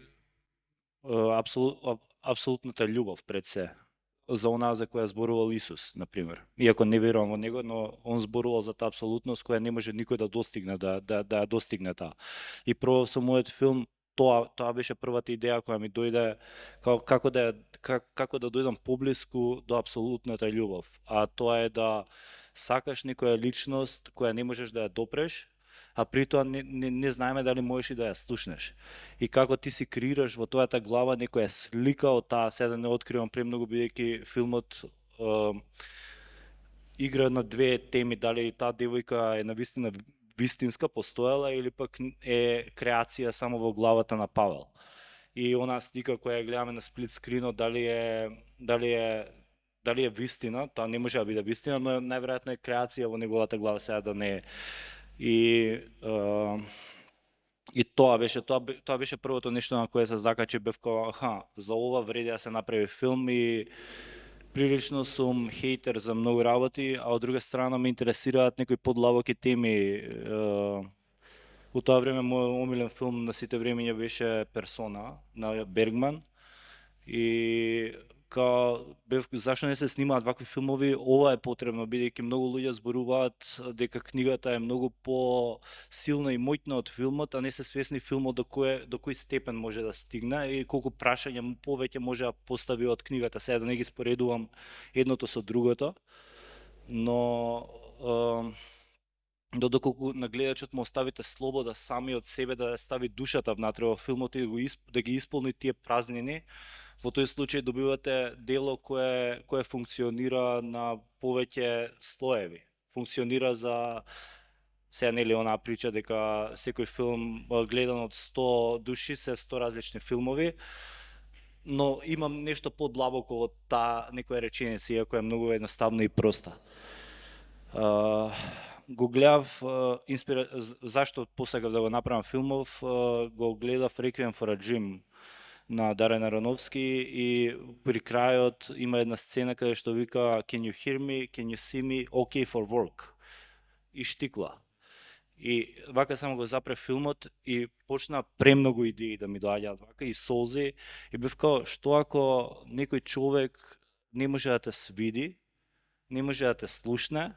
Speaker 8: апсолутната љубов пред се. за онаа за која зборувал Исус, на пример. Иако не верувам во него, но он зборувал за таа апсолутност која не може никој да достигне, да ја достигне таа. И прво со мојот филм тоа беше првата идеја која ми дојде како да дојдам поблиску до апсолутната љубов. А тоа е да сакаш некоја личност која не можеш да ја допреш, а при тоа не знаеме дали можеш и да ја слушнеш. И како ти си креираш во твојата глава некоја слика од таа, сега не откривам премногу бидејќи филмот игра на две теми, дали таа девојка е навистина вистинска постоела или пак е креација само во главата на Павел. И онаа слика која ја гледаме на сплит скринот, дали е вистина, тоа не може да биде вистина, но најверојатно е креација во неговата глава, сега да не е. И тоа беше првото нешто на кое се закачи, бев као, за ова вреди да се направи филм. И прилично сум хейтер за многу работи, а од друга страна ме интересираат некои подлабоки теми. У тоа време мојот омилен филм на сите времиња беше Персона на Бергман. И зашто не се снимаат вакви филмови? Ова е потребно, бидејќи многу луѓе зборуваат дека книгата е многу по-силна и моќна од филмот, а не се свесни филмот до кој степен може да стигне и колку прашања повеќе може да постави од книгата. Сега да не ги споредувам едното со другото, но доколку на гледачот му оставите слобода сами од себе да стави душата внатре во филмот и да ги исполни тие празнини, во тој случај добивате дело кое функционира на повеќе слоеви. Функционира за сега нели онаа прича дека секој филм гледан од 100 души се 100 различни филмови, но имам нешто подлабоко од таа некоја реченица, иако е многу едноставна и проста. Го гледав, зашто посакав да го направам филмов, го гледав Requiem for a Dream на Дарен Аронофски и при крајот има една сцена каде што вика Can you hear me, can you see me, okay for work, и штикла. И вака само го запре филмот и почна премногу идеи да ми доаѓаат вака и солзи, и бев као, што ако некој човек не може да те свиди, не може да те слушне,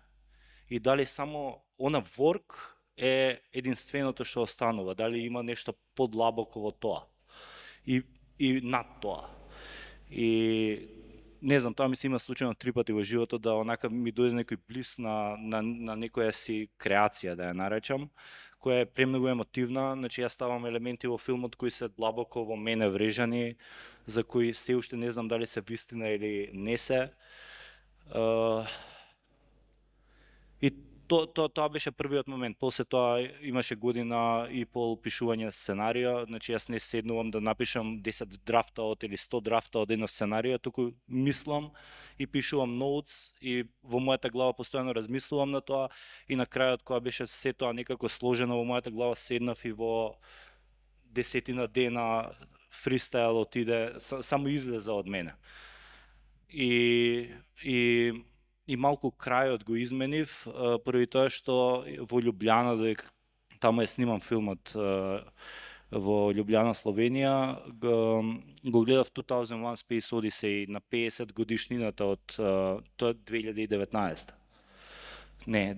Speaker 8: и дали само она work е единственото што останува, дали има нешто подлабоко во тоа и над тоа. И не знам, тоа ми се има случајно 3 пати во животот, да онака ми дојде некој блис на некоја си креација, да ја наречам, која е премногу емотивна. Значи јас ставам елементи во филмот кои се длабоко во мене врежани, за кои се уште не знам дали се вистина или не се. И тоа беше првиот момент. После тоа имаше година и пол пишување сценарија, значи јас не седнувам да напишам 10 драфта или 100 драфта од едно сценарија, туку мислам и пишувам ноутс и во мојата глава постојано размислувам на тоа, и на крајот кога беше се тоа некако сложено во мојата глава, седнав и во 10 дена фристайл отиде, само излезе од мене. И малку крајот го изменив, први тоа што во Љубљана, додека таму е снимам филмот во Љубљана, Словенија, го гледав 2001 Space Odyssey на 50 годишнината од тоа 2019. Не,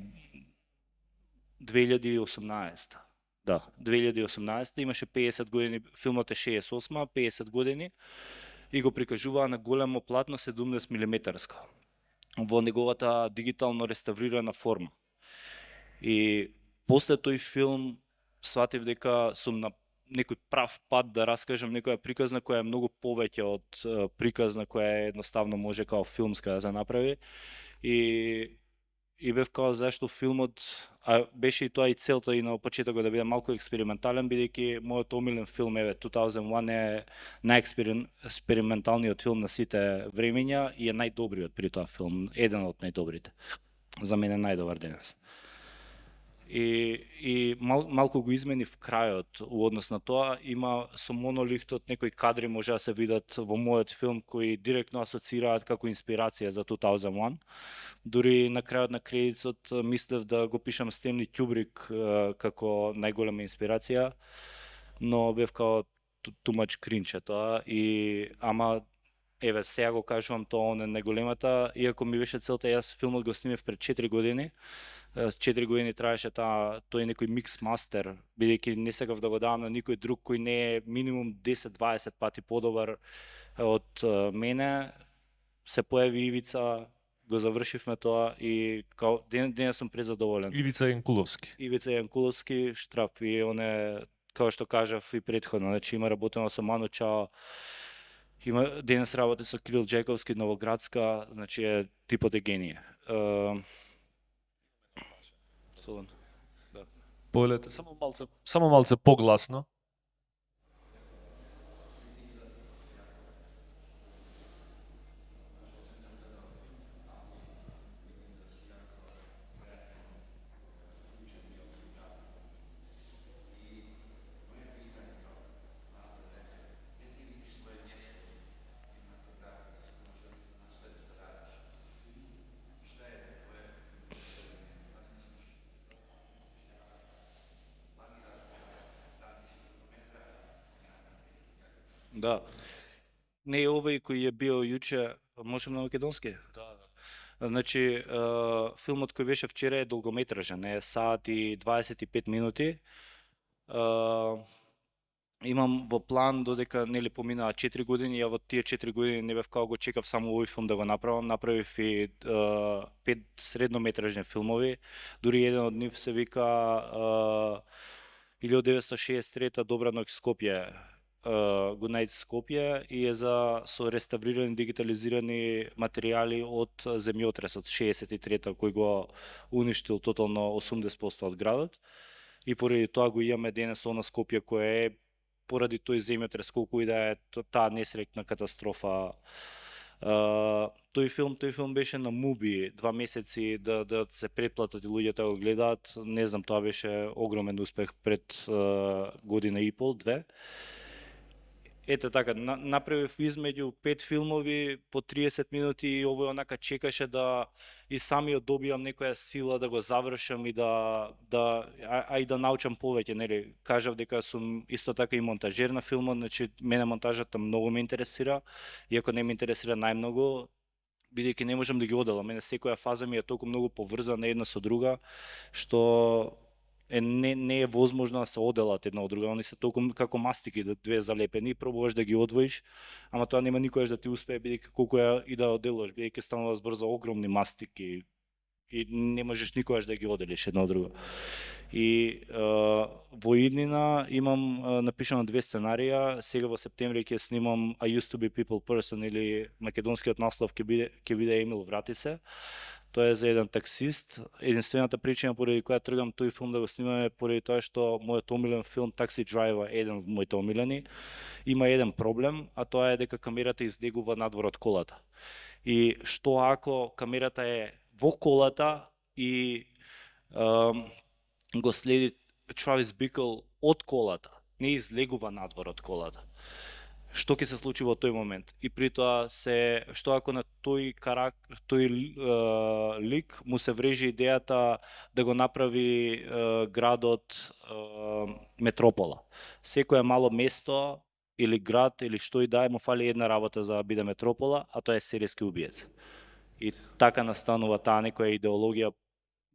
Speaker 8: 2018. Да, 2018 имаше 50 години, филмот е 68, 50 години, и го прикажуваа на големо платно 70 милиметарско во неговата дигитално реставрирана форма. И после тој филм сватив дека сум на некој прав пат да раскажам некоја приказна која е многу повеќе од приказна која едноставно може као филмска да се направи. И бев као зашто филмот, а беше и тоа и целта и на почетокот да биде малку експериментален, бидејќи мојот омилен филм 2001 е најексперименталниот филм на сите времења и е најдобриот при тоа филм, еден од најдобрите. За мене најдобар денес. И малку го изменив крајот у однос на тоа. Има со монолихтот некои кадри може да се видат во мојот филм кои директно асоцираат како инспирација за 2001. Дури на крајот на кредитот мислев да го пишам Стенли Кјубрик како најголема инспирација, но бев као too much cringe тоа, ама еве сега го кажувам тоа не најголемата, иако ми беше целта, јас филмот го снимав пред 4 години. 4 години траеше тој некој микс мастер, бидејќи не сакав да го давам на никој друг кој не е минимум 10-20 пати подобар од мене. Се појави Ивица, го завршивме тоа и као денес сум презадоволен.
Speaker 5: Ивица Јанкуловски.
Speaker 8: Ивица Јанкуловски, Штраф и оне, као што кажав и претходно, значи има работено со Ману Чао, има денес работи со Кирил Джековски, Новоградска, значи е типот е генije.
Speaker 5: Поелете само малце погласно.
Speaker 8: Да. Не овој кој е био јуче, можем на македонски?
Speaker 5: Да.
Speaker 8: Значи, филмот кој беше вчера е долгометражен, е сат и 25 минути. Имам во план додека нели поминаа 4 години, ја во тие 4 години не бев као го чекав само овој филм да го направам, направив и 5 среднометражни филмови, дури еден од нив се вика 1963 Добра ноќ Скопје, Good Night Скопје, и е со реставрирани дигитализирани материјали од земјотресот 63-та кој го уништил тотално 80% од градот. И поради тоа го имаме денес она Скопје кое е поради тој земјотрес, колку и да е таа несреќна катастрофа. Тој филм беше на Муби 2 месеци да се претплатат и луѓето да го гледаат. Не знам, тоа беше огромен успех пред година и пол, 2. Ете така, направив измеѓу 5 филмови по 30 минути и овој онака чекаше да и самиот добијам некоја сила да го завршам и и да научам повеќе, нели? Кажав дека сум исто така и монтажер на филмот, значи мене монтажата многу ме интересира, иако не ме интересира најмногу, бидејќи не можам да ги оделам. Мене секоја фаза ми е толку многу поврзана една со друга, што не е возможно да се оделат една од друга, они се толку како мастики, две залепени, пробуваш да ги одвоиш, ама тоа нема никогаш да ти успее, бидејќи колку и да оделуваш, бидејќи станува збор за огромни мастики и не можеш никогаш да ги оделиш една од друга. И во иднина имам напишано 2 сценарија, сега во септември ќе снимам I Used to Be People Person, или македонскиот наслов ќе биде Емил врати се. Тоа е за еден таксист. Единствената причина поради која тргам тој филм да го снимаме е поради тоа што мојот омилен филм Taxi Driver е еден од моите омилени. Има еден проблем, а тоа е дека камерата излегува надвор од колата. И што ако камерата е во колата и го следи Травис Бикл од колата, не излегува надвор од колата? Што ќе се случи во тој момент? И при тоа што ако на тој лик му се врежи идејата да го направи градот метропола. Секое мало место или град или што и да е, му фали една работа за да биде метропола, а тоа е серијски убиец. И така настанува таа некоја идеологија,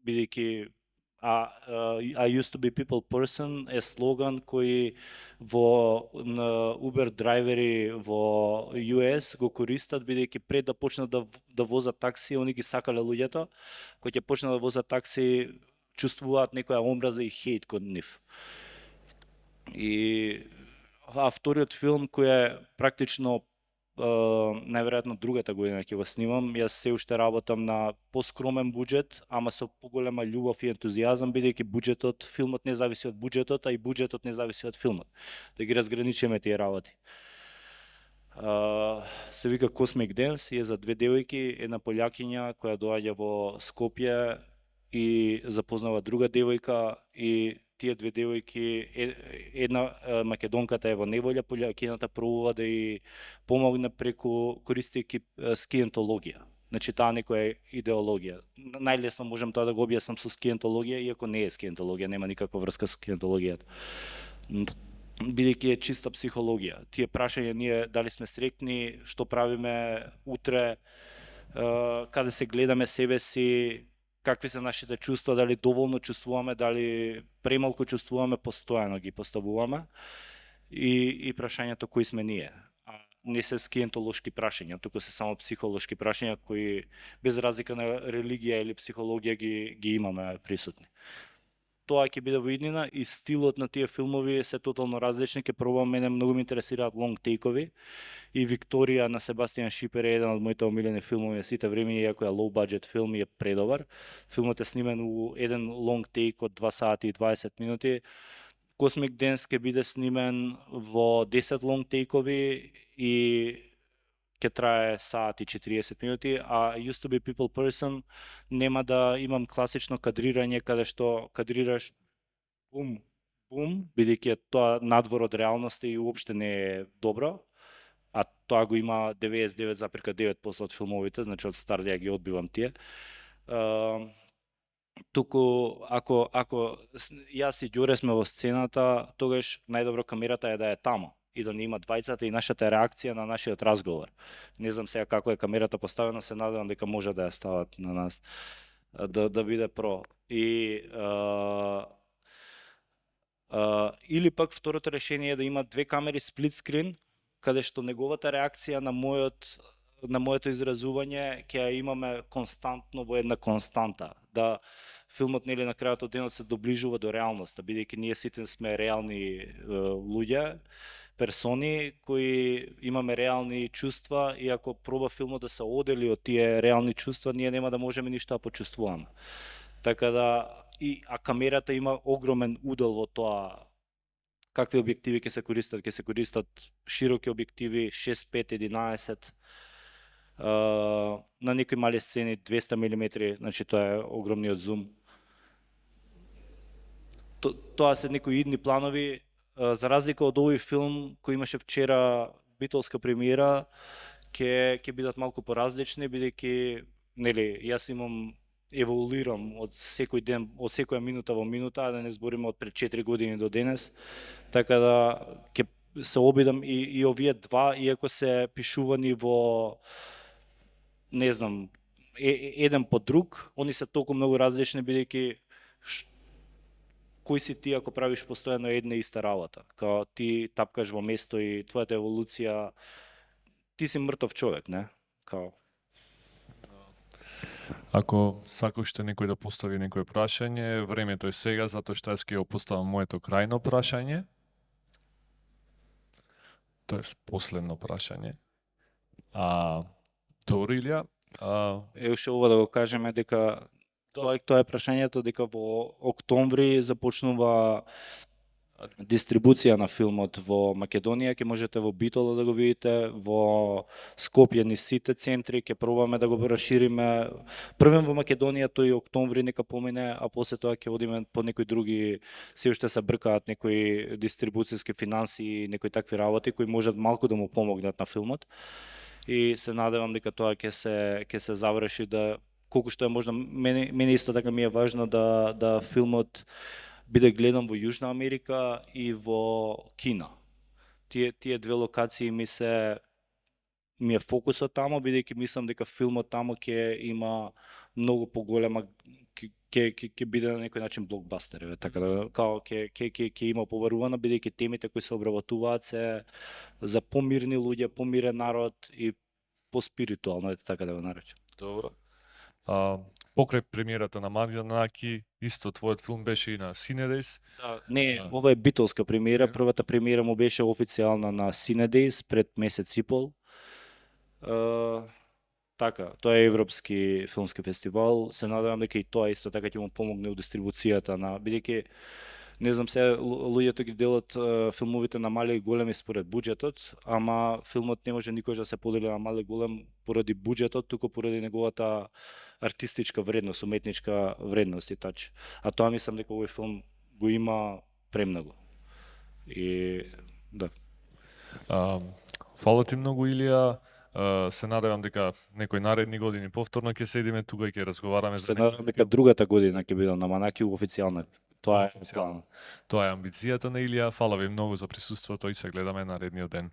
Speaker 8: бидејќи I Used to Be People Person е слоган кој на Uber драйвери во US го користат, бидејќи пред да почнат да возат такси, они ги сакале луѓето, кои ќе почнат да возат такси, чувствуваат некоја омраза и хейт кон нив. И вториот филм кој е практично најверојатно другата година ќе го снимам, јас се уште работам на поскромен буџет, ама со поголема љубов и ентузијазам, бидејќи филмот не зависи од буџетот, а и буџетот не зависи од филмот. Да ги разграничиме тие работи. Се вика Cosmic Dance и е за 2 девојки, една полјакиња која доаѓа во Скопје и запознава друга девојка, и тие 2 девојки, една македонката е во неволја, полјакината пробува да ја помогне преку користејќи скиентологија. Значи таа некоја идеологија. Најлесно можам тоа да го објаснам со скиентологија, иако не е скиентологија, нема никаква врска со скиентологијата. бидејќи е чиста психологија. Тие прашања ние дали сме среќни, што правиме утре, каде се гледаме себе си, какви се нашите чувства, дали доволно чувствуваме, дали премалку чувствуваме, постојано ги поставуваме. И прашањето кои сме ние. А не се скиентолошки прашања, туку се само психолошки прашања кои без разлика на религија или психологија ги имаме присутни. Тоа ќе биде во иднина и стилот на тие филмови се тотално различни. Ќе пробам, мене многу ме интересираат лонг тейкови и Викторија на Себастијан Шипер е еден од моите омилени филмови сите време, иако е low budget филм и е предобар. Филмот е снимен у еден лонг тейк од 2 сати и 20 минути. Cosmic Dance ќе биде снимен во 10 лонг тейкови и ќе трае сат и 40 минути, а Used to be People Person нема да имам класично кадрирање каде што кадрираш бум, бум, бидејќи тоа надвор од реалноста и уопште не е добро, а тоа го има 99,9% од филмовите, значи од старт ја ги одбивам тие. Туку ако јас и Ѓоре сме во сцената, тогаш најдобро камерата е да е тамо и да не има двајцата и нашата реакција на нашиот разговор. Не знам сега како е камерата поставена, се надевам дека може да ја стават на нас да биде про. И или пак второто решение е да има две камери сплит скрин, каде што неговата реакција на моето изразување ќе ја имаме константно во една константа. Да филмот нели на крајот од денот се доближува до реалноста, бидејќи ние сите сме реални луѓе, персони кои имаме реални чувства и ако проба филмот да се одели од тие реални чувства, ние нема да можеме ништо да почувствуваме. Така да а камерата има огромен удел во тоа какви објективи ќе се користат широки објективи 6, 5, 11 на некои мали сцени 200 мм, значи тоа е огромниот зум. Тоа се некои идни планови, за разлика од овој филм кој имаше вчера битолска премиера, ќе бидат малку поразлични, бидејќи нели јас еволуирам од секој ден, од секоја минута во минута, да не збориме од пред 4 години до денес, така да ќе се обидам и овие два, иако се пишувани во не знам, еден по друг, они се толку многу различни, бидејќи кој си ти ако правиш постојано една иста работа? Као ти тапкаш во место и твојата еволуција, ти си мртов човек, не? Као
Speaker 5: Ако сакуште некој да постави некој прашање, времето е сега, затоа што јас ќе го поставам моето крајно прашање. Тоа е последно прашање. Добро, Илија.
Speaker 8: уште ова да го кажеме дека тоа е прашањето, дека во октомври започнува дистрибуција на филмот во Македонија, ќе можете во Битола да го видите, во Скопје ни сите центри, ќе пробаме да го расшириме. Првен во Македонија, тој октомври нека помине, а после тоа ќе одиме по некои други, се уште се бркаат некои дистрибуцијски финанси и некои такви работи кои можат малку да му помогнат на филмот. И се надевам дека тоа ќе се заврши да колку што е можда, мене исто така ми е важно да филмот биде гледан во Јужна Америка и во Кина. Тие две локации ми е фокусот тамо, бидејќи мислам дека филмот тамо ќе има многу поголема, ќе биде на некој начин блокбастер, така да као ќе има побарувано, бидејќи темите кои се обработуваат се за помирни луѓе, помирен народ и поспиритуално, така да го наречам.
Speaker 5: Добро. Покрај премиерата на Манаки, исто твојот филм беше и на Cinedays.
Speaker 8: Да, не, ова е битолска премиера, првата премиера му беше официјална на Cinedays пред месец и пол. Така, тоа е европски филмски фестивал, се надевам дека и тоа исто така ќе му помогне у дистрибуцијата на, бидејќи не знам се луѓето ги делат филмовите на мали и големи според буџетот, ама филмот не може никош да се подели на мали и голем поради буџетот, туку поради неговата артистичка вредност, уметничка вредност и тач. А тоа мислам дека овој филм го има премногу. И да.
Speaker 5: Фала ти многу, Илија. Се надевам дека некои наредни години повторно ќе седиме тука и ќе разговараме
Speaker 8: Се
Speaker 5: за
Speaker 8: надевам дека другата година ќе бидам на Манаки официјално. Тоа е план.
Speaker 5: Тоа е амбицијата на Илија. Фала ви многу за присуството и се гледаме наредниот ден.